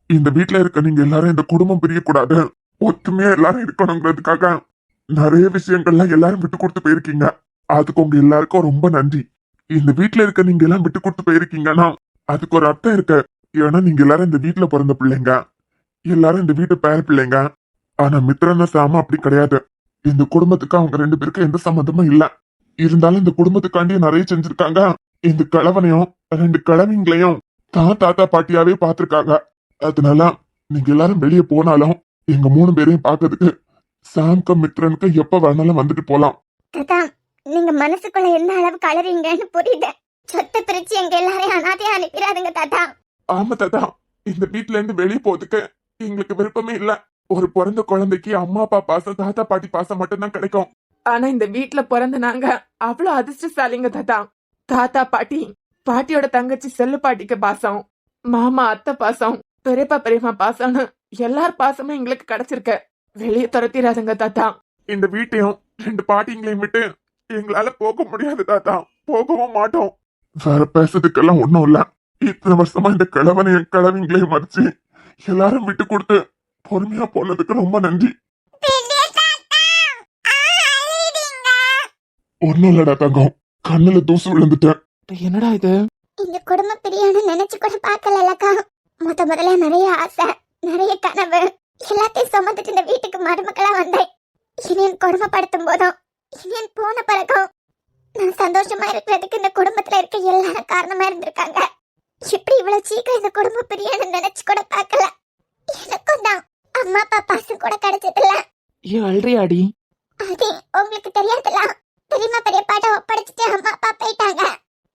இந்த வீட்டுல இருக்க நீங்க எல்லாரும் இந்த குடும்பம் பிரியக்கூடாது, ஒத்துமையா எல்லாரும் இருக்கணுங்கிறதுக்காக நிறைய விஷயங்கள்லாம் எல்லாரும் விட்டு கொடுத்து போயிருக்கீங்க. அதுக்கு உங்க எல்லாருக்கும் ரொம்ப நன்றி. இந்த வீட்டுல இருக்க நீங்க எல்லாம் விட்டு கொடுத்து போயிருக்கீங்கன்னா அதுக்கு ஒரு அர்த்தம் இருக்கு. ஏன்னா நீங்க எல்லாரும் இந்த வீட்டுல பிறந்த பிள்ளைங்க, எல்லாரும் இந்த வீட்டு பேர பிள்ளைங்க. ஆனா மித்ரன சாம அப்படி கிடையாது. இந்த குடும்பத்துக்கு அவங்க 2 பேருக்கு எந்த சம்மந்தமும் இல்ல. இருந்தாலும் இந்த குடும்பத்துக்காண்டி நிறைய செஞ்சிருக்காங்க. இந்த கிழவனையும் 2 கிழவிங்களையும் தான் தாத்தா பாட்டியாவே பாத்திருக்காங்க. அதனால நீங்க எல்லாரும் வெளியே போனாலும் எங்க 3 பேரையும் பாக்கிறதுக்கு சாம்க்கு மித்ரனுக்கு எப்ப வேணாலும் வந்துட்டு போலாம். தாத்தா, நீங்க மனசுக்குள்ள எந்த அளவுக்கு அலறீங்கன்னு புரியுது. சொத்தை பிரிச்சு எங்க எல்லாரையும் அனாதையா அனுப்பிடாதுங்க தாத்தா. ஆமா தாத்தா, இந்த வீட்டுல இருந்து வெளியே போறதுக்கு எங்களுக்கு விருப்பமே இல்ல. ஒரு பிறந்த குழந்தைக்கு அம்மா அப்பா பாசம், தாத்தா பாட்டி பாசம் மட்டும்தான் கிடைக்கும். ஆனா இந்த வீட்டுல பிறந்த நாங்க அவ்வளவு அதிர்ஷ்டசாலிங்க தாத்தா. தாத்தா பாட்டி, பாட்டியோட தங்கச்சி செல்லு பாட்டிக்கு பாசம், மாமா அத்தை பாசம், பெரியப்பா பெரியம்மா பாசம்னு எல்லார் பாசமும் எங்களுக்கு கிடைச்சிருக்கு. வெளியே துரத்திடாதுங்க தாத்தா. இந்த வீட்டையும் 2 பாட்டிங்களையும் விட்டு எங்களால போக முடியாது தாத்தா, போகவும் மாட்டோம். வேற பேசுறதுக்கெல்லாம் ஒண்ணும் இல்ல. இத்தனை வருஷமா இந்த கிழவனையும் கிழவிங்களையும் மறைச்சு எல்லாரும் விட்டு கொடுத்து பொறுமையா போனதுக்கு ரொம்ப நன்றி. ஒண்ணும் இல்லடா தங்கம், கண்ணுல தூசு விழுந்துட்டேன். என்னடா இது? இந்த குடும்ப பிரியாணி நினைச்சு கூட பார்க்கலக்கா. முதல்ல நிறைய ஆசை, நிறைய கனவு எல்லாத்தையும் சுமந்துட்டு இந்த வீட்டுக்கு மருமக்களா வந்தேன். இனியன் கொடுமைப்படுத்தும் போதும், இனியன் போன பிறகும் நான் சந்தோஷமா இருக்கிறதுக்கு இந்த குடும்பத்துல இருக்க எல்லாரும் காரணமா இருந்திருக்காங்க. இப்படி இவ்வளவு சீக்கிரம் இந்த குடும்ப பிரியாணி நினைச்சு கூட பார்க்கல. எனக்கும் தான் அம்மா அப்பா பாசம் கூட கிடைச்சதில்ல. ஏன் அல்றியாடி? அது உங்களுக்கு தெரியாதுல. பெரியம்மா பெரியப்பாட்ட ஒப்படைச்சிட்டு அம்மா அப்பா போயிட்டாங்க.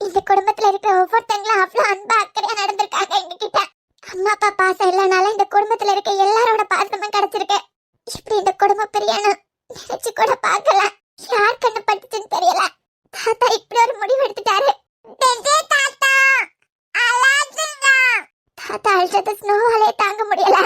இந்த குடும்பத்துல இருக்கிற ஒவ்வொருத்தங்களும் அவ்வளவு அன்பா அக்கறையா நடந்திருக்காங்க எங்க கிட்ட. அம்மா அப்பா பாசம் இல்லைனாலும் இந்த குடும்பத்துல இருக்க எல்லாரோட பாசமும் கிடைச்சிருக்கு. இப்படி இந்த குடும்ப பிரியாணி நினைச்சு கூட பார்க்கல. யார் கண்ணு பட்டுச்சுன்னு தெரியல. தாத்தா இப்படி ஒரு முடிவு எடுத்துட்டாரு. தாத்தா அழுறது ஸ்னோவாலே தாங்க முடியல.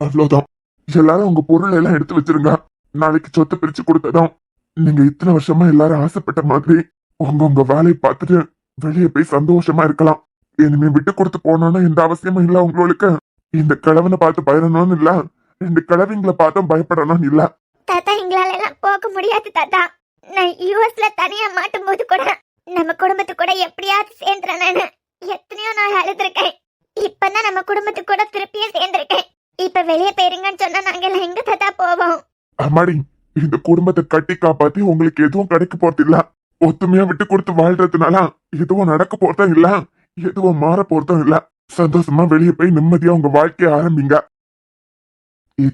அவ்வளவுதான், எல்லாரும் உங்க பொருள் எல்லாம் எடுத்து வச்சிருங்க. நாளைக்கு சொத்தை பிரிச்சு கொடுத்ததும் நீங்க இத்தனை வருஷமா எல்லாரும் ஆசைப்பட்ட மாதிரி உங்க வேலையை பார்த்துட்டு வெளியே போய் சந்தோஷமா இருக்கலாம். இனிமே விட்டு கொடுத்து போனோம்னா எந்த அவசியமும் இல்ல உங்களுக்கு. இந்த கிழவனை பார்த்து பயணணும்னு இல்ல, 2 கிழவிங்களை பார்த்தும் பயப்படணும்னு இல்ல. தாத்தா, எங்களால எல்லாம் போக முடியாது தாத்தா. நான் யூஎஸ்ல தனியா மாட்டும் போது கூட நம்ம குடும்பத்து கூட எப்படியாவது சேர்ந்துறேன்னு எத்தனையோ நான் அழுதுருக்கேன். இப்பதான் நம்ம குடும்பத்து கூட திருப்பியே சேர்ந்திருக்கேன். இப்ப வெளியே போயிருங்கன்னு சொன்னா நாங்க எல்லாம் எங்க தாத்தா போவோம்? அம்மாடி, இந்த குடும்பத்தை கட்டி காப்பாத்தி உங்களுக்கு எதுவும் கிடைக்க போறது இல்ல. ஒத்துமையா விட்டு கொடுத்து வாழ்றதுனால எதுவும் நடக்க போறதும் இல்ல, எதுவும் மாற போறதும் இல்ல. சந்தோஷமா வெளியே போய் நிம்மதியா உங்க வாழ்க்கைய ஆரம்பிங்க.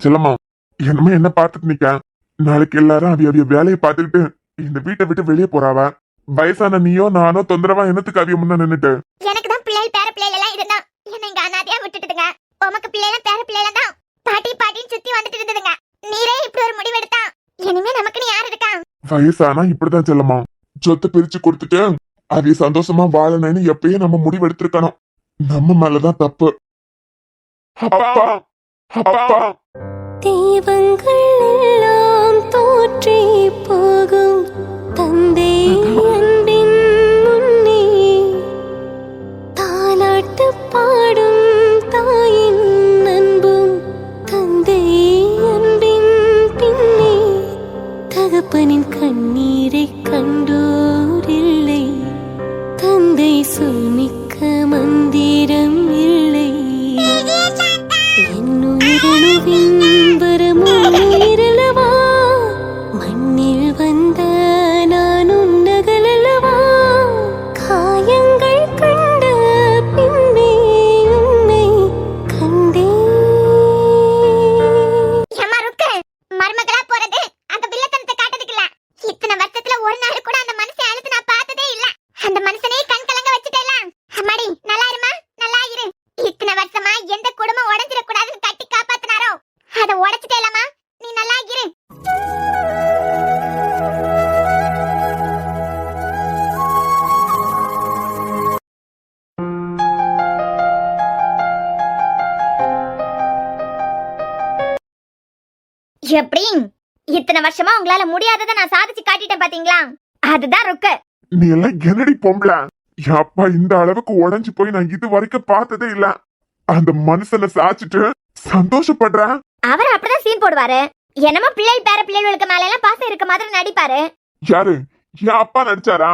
செல்லம்மா, என்னமே என்ன பார்த்துட்டு நிக்க? நாளைக்கு எல்லாரும் அவிய வேலையை பார்த்துக்கிட்டு இந்த வீட்டை விட்டு வெளியே போறாவ. வயசான நீயோ நானோ தொந்தரவா என்னத்துக்கு அவிய முன்ன நின்னுட்டு? எனக்கு தான் பிள்ளைகள் பேர பிள்ளைகள் எல்லாம் இருந்தா என்ன இங்க அனாதையா விட்டுட்டுதுங்க. உமக்கு பிள்ளைகள் பேர பிள்ளைகள் தான் பாட்டி பாட்டின்னு சுத்தி வந்துட்டு இருந்ததுங்க. நீரே இப்படி ஒரு முடிவு எடுத்தா இனிமே நமக்குன்னு யார் இருக்கா? வயசானா இப்படிதான் செல்லம்மா. சொத்தை பிரிச்சு கொடுத்துட்டு அவிய சந்தோஷமா வாழணும்னு எப்பயே நம்ம முடிவு எடுத்திருக்கணும். நம்ம மேலதான் தப்பு. அப்பா, அப்பா. தெய்வங்கள் எல்லாம் தோற்றே போகும் தந்தை அன்பின் முன்னே, தாலாட்டு பாடும் தாயின் அன்பும் தந்தை அன்பின் பின்னே, தகப்பனின் கண்ணீரை கண்டோரில்லை, தந்தை சொல்மிக்க மந்திரம் இல்லை. என்னுயிரணுவின் வரமுயிரலவா மண்ணில் எப்படி இத்தனை வருஷமா உங்களால முடியாததை நான் சாதிச்சு காட்டிட்டேன் பாத்தீங்களா? அதுதான் ருக்கு. நீ எல்லாம் என்னடி பொம்பளை? அப்பா இந்த அளவுக்கு உடைஞ்சு போய் நான் இது வரைக்கும் பார்த்ததே இல்ல. அந்த மனுஷனை சாச்சிட்டு சந்தோஷப்படுறேன். அவர் அப்படிதான் சீன் போடுவாரு. என்னமோ பிள்ளை பேர பிள்ளைகளுக்கு மேல எல்லாம் பாசம் இருக்க மாதிரி நடிப்பாரு. யாரு? என் அப்பா நடிச்சாரா?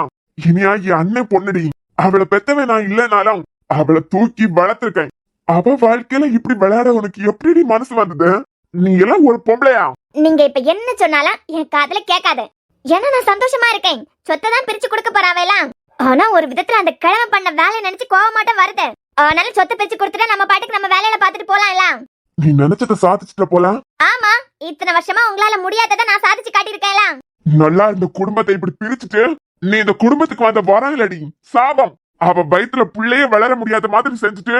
இனியா என் அண்ணன் பொண்ணுடி. அவளை பெத்தவே நான் இல்லைனாலும் அவளை தூக்கி வளர்த்திருக்கேன். அவ வாழ்க்கையில இப்படி விளையாட உனக்கு எப்படி மனசு வந்தது? நீ எல்லாம் ஒரு பொம்பளையா? நீங்க இப்ப என்ன சொன்னாலும் என் காதுல கேட்காது. ஏன்னா நான் சந்தோஷமா இருக்கேன். சொத்தை தான் பிரிச்சு கொடுக்க போறாவேலாம். ஆனா ஒரு விதத்துல அந்த கிழமை பண்ண வேலையை நினைச்சு கோவமாட்டம் வருது. ஆனாலும் சொத்தை பிரிச்சு கொடுத்துட்டா நம்ம பாட்டுக்கு நம்ம வேலையில பாத்துட்டு போலாம். நீ நினைச்சத சாதிச்சுட்ட போல. ஆமா, இத்தனை வருஷமா உங்களால முடியாததை நான் சாதிச்சு காட்டியிருக்கேன். நல்லா இந்த குடும்பத்தை இப்படி பிரிச்சுட்டு நீ இந்த குடும்பத்துக்கு வந்த வரலடி சாபம். அவ வயித்துல பிள்ளைய வளர முடியாத மாதிரி செஞ்சுட்டு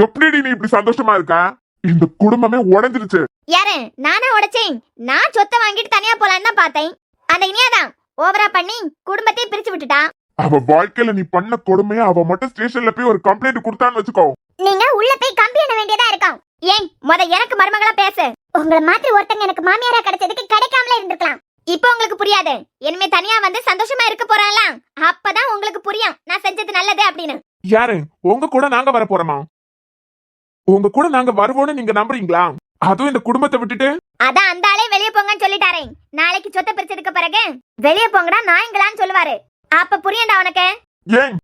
எப்படி நீ இப்படி சந்தோஷமா இருக்க? இந்த குடும்பமே உடைஞ்சிருச்சு. யாரு? நானா உடைச்சேன்? நான் சொத்தை வாங்கிட்டு தனியா போலான்னு தான் பார்த்தேன். அந்த இனியாதான் ஓவரா பண்ணி குடும்பத்தையும் பிரிச்சு விட்டுட்டா. அவ வாழ்க்கையில நீ பண்ண கொடுமைய அவ மட்டும் ஸ்டேஷன்ல போய் ஒரு கம்ப்ளைண்ட் கொடுத்தான்னு வச்சுக்கோ. நீங்க உள்ள போய் கம்ப்ளைண்ட் வேண்டியதா இருக்கும். ஏன் எனக்கு மருமகளா பேசு. உங்களை மாத்தி ஒருத்தங்க எனக்கு மாமியாரா கிடைச்சதுக்கு கிடைக்காமலே இருந்திருக்கலாம். இப்போ உங்களுக்கு புரியாது. இனிமே தனியா வந்து சந்தோஷமா இருக்க போறாங்களாம். அப்பதான் உங்களுக்கு புரியும் நான் செஞ்சது நல்லது அப்படின்னு. யாரு? உங்க கூட நாங்க வர போறோமா? உங்க கூட நாங்க வருவோம்னு நீங்க நம்புறீங்களா? அதுவும் இந்த குடும்பத்தை விட்டுட்டு? அதான் அந்த ஆளே வெளியே போங்கன்னு சொல்லிட்டாரே. நாளைக்கு சொத்தை பிரிச்சதுக்கு பிறகு வெளியே போங்கடா நாயங்களான்னு சொல்லுவாரு. அப்ப புரியண்டா உனக்கு? ஏன்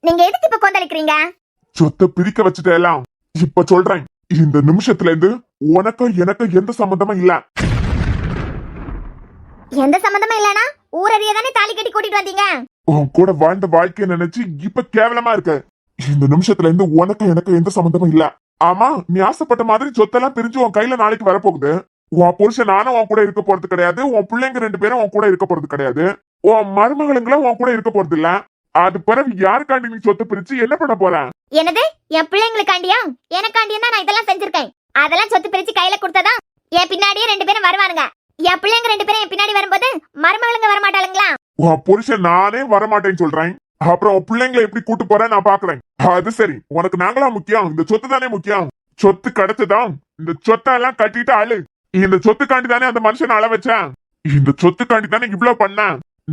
நீங்க எதுக்கு இப்ப கொந்தளிக்கிறீங்க? சொத்தை பிரிக்க வச்சுட்டேலாம். இப்ப சொல்றேன், இந்த நிமிஷத்துல இருந்து உனக்கும் எனக்கும் எந்த சம்பந்தமும் இல்ல. எந்த சம்பந்தமும் இல்லனா ஊரறிய தானே தாலி கட்டி கூட்டிட்டு வந்தீங்க. உன் கூட வாழ்ந்த வாழ்க்கைய நினைச்சு இப்ப கேவலமா இருக்க. இந்த நிமிஷத்துல இருந்து உனக்கும் எனக்கும் எந்த சம்பந்தமும் இல்ல. ஆமா, நீ ஆசைப்பட்ட மாதிரி சொத்தெல்லாம் பிரிஞ்சு உன் கையில நாளைக்கு வரப்போகுது. உன் புருஷன் நானும் உன் கூட இருக்க போறது கிடையாது. உன் பிள்ளைங்க 2 பேரும் உன் கூட இருக்க போறது கிடையாது. உன் மருமகளுங்களும் உன் கூட இருக்க போறது இல்ல. அது பிறகு யாருக்காண்டி நீ சொத்தை பிரிச்சு என்ன பண்ண போற? என்னது? என் பிள்ளைங்களுக்காண்டியா? எனக்காண்டியா தான் நான் இதெல்லாம் செஞ்சிருக்கேன். அதெல்லாம் சொத்து பிரிச்சு கையில கொடுத்ததா என் பின்னாடியே 2 பேரும் வருவானுங்க. என் பிள்ளைங்க 2 பேரும் என் பின்னாடி வரும்போது மருமகளுங்க வரமாட்டாளுங்களா? உன் புருஷன் நானே வரமாட்டேன்னு சொல்றேன். அப்புறம் உன் பிள்ளைங்களை எப்படி கூட்டு போறேன் நான் பாக்குறேன். அது சரி, உனக்கு நாங்களா முக்கியம்? இந்த சொத்து தானே முக்கியம். சொத்து கிடைச்சதான் இந்த சொத்தெல்லாம் கட்டிட்டு அழு. இந்த சொத்துக்காண்டி தானே அந்த மனுஷன் அழ வச்சேன். இந்த சொத்துக்காண்டி தானே இவ்வளவு பண்ண.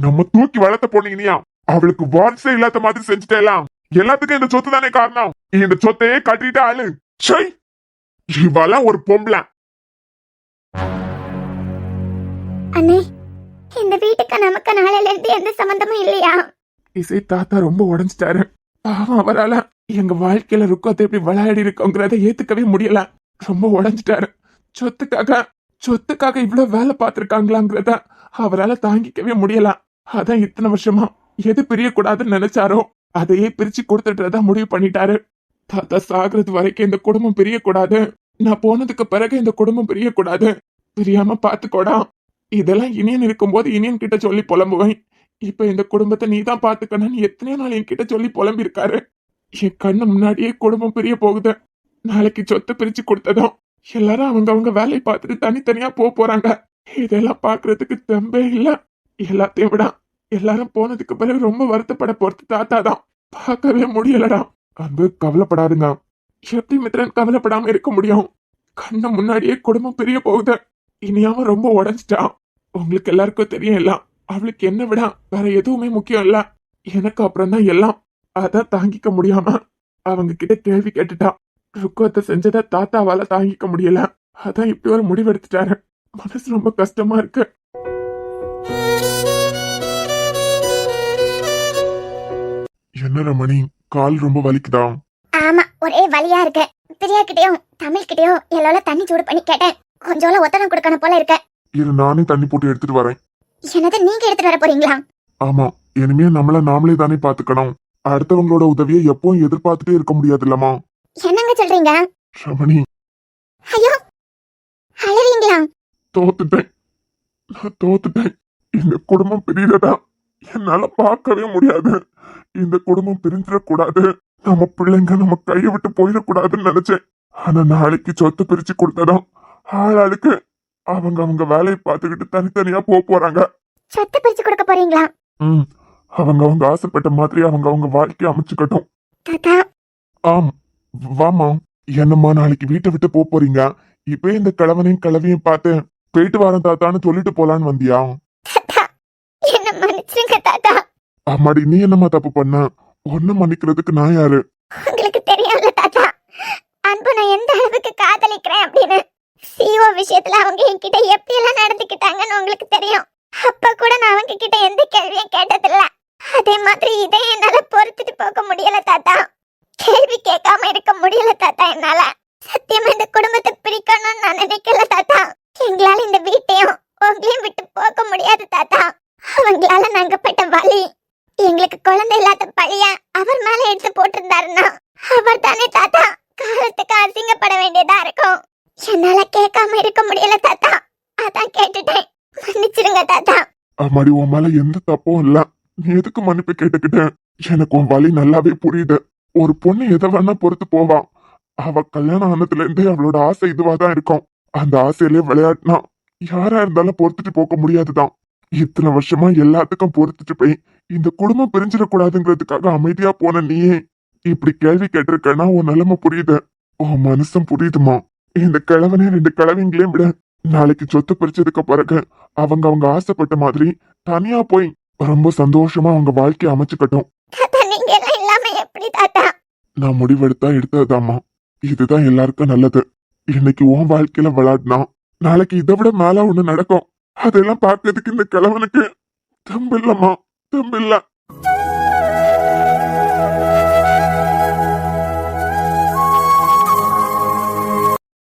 நம்ம தூக்கி வளர்த்த பொண்ணுங்கனியா அவளுக்கு வாரிசே இல்லாத மாதிரி செஞ்சுட்டேலாம். எல்லாத்துக்கும் இந்த சொத்து தானே காரணம். இந்த சொத்தையே கட்டிட்டு அழு. சை, இவெல்லாம் ஒரு பொம்பளை. அண்ணே, இந்த வீட்டுக்கு நமக்கு நாளையில இருந்து எந்த சம்பந்தமும் இல்லையா? இசை தாத்தா ரொம்ப உடைஞ்சிட்டாரு. பாவம், அவரால எங்க வாழ்க்கையில ருக்கத்தை எப்படி விளையாடி இருக்கோங்கிறத ஏத்துக்கவே முடியல. ரொம்ப உடைஞ்சிட்டாரு. சொத்துக்காக இவ்வளவு வேலை பார்த்திருக்காங்களாங்கிறத அவரால தாங்கிக்கவே முடியல. அதான் இத்தனை வருஷமா எது பிரியக்கூடாதுன்னு நினைச்சாரோ அதையே பிரிச்சு கொடுத்துட்டுறதா முடிவு பண்ணிட்டாரு. தாத்தா சாகுறது வரைக்கும் இந்த குடும்பம் பிரியக்கூடாது. நான் போனதுக்கு பிறகு இந்த குடும்பம் பிரியக்கூடாது. பிரியாம பாத்துக்கோடா. இதெல்லாம் இனியன் இருக்கும்போது இனியன் கிட்ட சொல்லி புலம்புவேன். இப்ப இந்த குடும்பத்தை நீதான் பாத்துக்கணும்னு எத்தனையோ நாள் என்கிட்ட சொல்லி புலம்பி இருக்காரு. என் கண்ணு முன்னாடியே குடும்பம் பிரிய போகுது. நாளைக்கு சொத்தை பிரிச்சு கொடுத்ததும் எல்லாரும் அவங்க வேலையை பார்த்துட்டு தனித்தனியா போறாங்க. இதெல்லாம் பாக்குறதுக்கு தெம்பே இல்ல. எல்லாத்தையும் விட எல்லாரும் போனதுக்கு பிறகு ரொம்ப வருத்தப்பட போறது தாத்தா தான். பார்க்கவே முடியலடா. அன்பு, கவலைப்படாதுங்க. எப்படி மித்ரன் கவலைப்படாம இருக்க முடியும்? கண்ணு முன்னாடியே குடும்பம் பிரிய போகுது. இனியாம ரொம்ப உடைஞ்சிட்டான். உங்களுக்கு எல்லாருக்கும் தெரியும் எல்லாம். அவளுக்கு என்ன விட வேற எதுவுமே முக்கியம் இல்ல. எனக்கு அப்புறம் தான் எல்லாம். அதான் தாங்கிக்க முடியாம அவங்க கிட்ட கேள்வி கேட்டுட்டா. ருக்கத்தை செஞ்சதை தாத்தாவால தாங்கிக்க முடியல. அதான் இப்படி ஒரு முடிவு எடுத்துட்டாரு. மனசு ரொம்ப கஷ்டமா இருக்கு. என்ன ரமணி, கால் ரொம்ப வலிக்குதா? ஆமா, ஒரே வலியா இருக்கு. பிரியா கிட்டயும் தமிழ் கிட்டயும் எல்லாம் தண்ணி சூடு பண்ணி கேட்டேன். கொஞ்சம் ஒத்தடம் கொடுக்கணும் போல இருக்க. இரு, நானே தண்ணி போட்டு எடுத்துட்டு வரேன். என்னது, நீங்க எடுத்துட்டு வர போறீங்களா? ஆமா, இனிமே நம்மள நாமளே தானே பாத்துக்கணும். அடுத்தவங்களோட உதவியை எப்பவும் எதிர்பார்த்துட்டே இருக்க முடியாது இல்லம்மா. என்னங்க சொல்றீங்க? ரமணி, ஐயோ, அழறீங்களா? தோத்துட்டேன். நான் தோத்துட்டேன். இந்த குடும்பம் பிரியறதா என்னால பார்க்கவே முடியாது. இந்த குடும்பம் பிரிஞ்சிடக்கூடாது. நம்ம பிள்ளைங்க நம்ம கையை விட்டு போயிடக்கூடாதுன்னு நினைச்சேன். ஆனா நாளைக்கு சொத்து பிரிச்சு கொடுத்ததும் ஆளாளுக்கு அவங்க வேலையை பார்த்துக்கிட்டு தனித்தனியா போறாங்க. சொத்தை பிரிச்சு கொடுக்க போறீங்களா? அவங்க ஆசைப்பட்ட மாதிரி அவங்க வாழ்க்கையை அமைச்சுக்கட்டும். தாத்தா, ஆம், வாமா. என்னம்மா, நாளைக்கு வீட்டை விட்டு போறீங்க. இப்ப இந்த கிழவனையும் கிழவியும் பார்த்து போயிட்டு வரேன் தாத்தான்னு சொல்லிட்டு போலான்னு வந்தியா? தாத்தா என்ன மன்னிச்சிருங்க தாத்தா. அம்மாடி, நீ என்னம்மா தப்பு பண்ண? ஒன்ன மன்னிக்கிறதுக்கு நான் யாரு? உங்களுக்கு தெரியும்ல தாத்தா, அன்பு நான் எந்த அளவுக்கு காதலிக்கிறேன் அப்படின்னு. சிஓ விஷயத்துல அவங்க என்கிட்ட எப்படி எல்லாம் நடந்துக்கிட்டாங்கன்னு உங்களுக்கு தெரியும். அப்ப கூட நான் அவங்க கிட்ட எந்த கேள்வியும் கேட்டதில்ல. அதே மாதிரி இதை என்னால பொறுத்துட்டு போக முடியல தாத்தா. கேள்வி கேட்காம இருக்க முடியல தாத்தா என்னால. சத்தியமா இந்த குடும்பத்தை பிரிக்கணும்னு நான் நினைக்கல தாத்தா. எங்களால இந்த வீட்டையும் உங்களையும் விட்டு போக முடியாது தாத்தா. அவங்களால நாங்க பட்ட வலி, எங்களுக்கு குழந்தை இல்லாத பழிய அவர் மேல எடுத்து போட்டிருந்தாருன்னா அவர் தானே தாத்தா காலத்துக்கு அசிங்கப்பட வேண்டியதா இருக்கும். என்னால கேட்காம இருக்க முடியல தாத்தா, அதான் கேட்டுட்டேன். மன்னிச்சிருங்க தாத்தா. அம்மாடி, உன் மேல எந்த தப்பும் இல்ல. நீ எதுக்கு மன்னிப்பு கேட்டுக்கிட்டேன்? எனக்கு உன் வழி நல்லாவே புரியுது. ஒரு பொண்ணு எதை வேணா பொறுத்து போவா. அவ கல்யாணம் ஆனதுல இருந்தே அவளோட ஆசை இதுவாதான் இருக்கும். அந்த ஆசையிலே விளையாட்டுனா யாரா இருந்தாலும் பொறுத்துட்டு போக முடியாதுதான். இத்தனை வருஷமா எல்லாத்துக்கும் பொறுத்துட்டு போய் இந்த குடும்பம் பிரிஞ்சிடக்கூடாதுங்கிறதுக்காக அமைதியா போன நீயே இப்படி கேள்வி கேட்டிருக்கேன்னா உன் நிலைமை புரியுது. உன் மனசும் புரியுதுமா. இந்த கிழவனே 2 கிழவிங்களையும் விட நாளைக்கு சொத்து பிரிச்சதுக்கு பிறகு அவங்க ஆசைப்பட்ட மாதிரி தனியா போய் ரொம்ப சந்தோஷமா அவங்க வாழ்க்கையை அமைச்சுக்கட்டும். தாத்தா நீங்க எல்லாம் இல்லாம எப்படி தாத்தா? நான் முடிவெடுத்தா எடுத்ததுதாம்மா. இதுதான் எல்லாருக்கும் நல்லது. இன்னைக்கு உன் வாழ்க்கையில விளையாடினா நாளைக்கு இதை விட மேல ஒண்ணு நடக்கும். அதெல்லாம் பார்க்கறதுக்கு இந்த கிழவனுக்கு தெம்பு இல்லம்மா, தெம்பு இல்ல.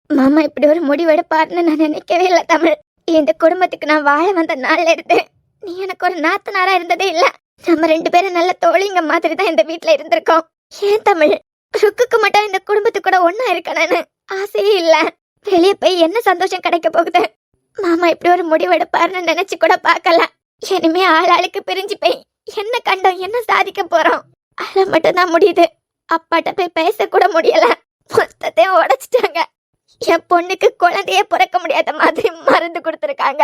மாமா இப்படி ஒரு முடிவெடுப்பாருன்னு நான் நினைக்கவே இல்லை தமிழ். இந்த குடும்பத்துக்கு நான் வாழ வந்த நாள்ல இருந்து நீ எனக்கு ஒரு நாத்தனாரா இருந்ததே இல்ல. நம்ம 2 பேரும் நல்ல தோழிங்க மாதிரி தான் இந்த வீட்டுல இருந்திருக்கோம். ஏன் தமிழ், ருக்குக்கு மட்டும் இந்த குடும்பத்துக்கு கூட ஒன்னா இருக்கணும்னு ஆசையே இல்ல. வெளியே போய் என்ன சந்தோஷம் கிடைக்க போகுது? மாமா இப்படி ஒரு முடிவெடுப்பாருன்னு நினைச்சு கூட பார்க்கல. இனிமே ஆளாளுக்கு பிரிஞ்சு போய் என்ன கண்டோம், என்ன சாதிக்க போறோம்? அத மட்டும் தான் முடியுது. அப்பாட்ட போய் பேச கூட முடியல. மொத்தத்தையும் உடைச்சிட்டாங்க. என் பொண்ணுக்கு குழந்தையே பிறக்க முடியாத மாதிரி மருந்து கொடுத்துருக்காங்க.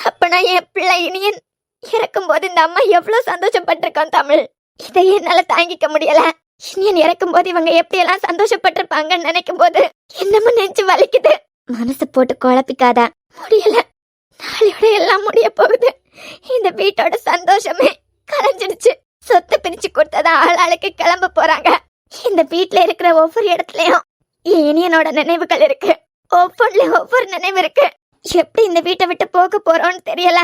அப்பனா என் பிள்ளை இனியன் இறக்கும் போது இந்த அம்மா எவ்வளவு சந்தோஷப்பட்டிருக்கோம் தமிழ். இதை என்னால தாங்கிக்க முடியல. இனியன் இறக்கும் போது இவங்க எப்படி எல்லாம் சந்தோஷப்பட்டிருப்பாங்கன்னு நினைக்கும் போது என்னமும் நெஞ்சு வலிக்குது. மனசு போட்டு குழப்பிக்காத. முடியல, நாளையோட எல்லாம் முடிய போகுது. இந்த வீட்டோட சந்தோஷமே கலைஞ்சிடுச்சு. சொத்து பிரிச்சு கொடுத்ததா ஆளாளுக்கு கிளம்ப போறாங்க. இந்த வீட்டுல இருக்கிற ஒவ்வொரு இடத்துலயும் இனியனோட நினைவுகள் இருக்கு. ஒவ்வொன்றுலயும் ஒவ்வொரு நினைவு இருக்கு. எப்படி இந்த வீட்டை விட்டு போக போறோம்னு தெரியல.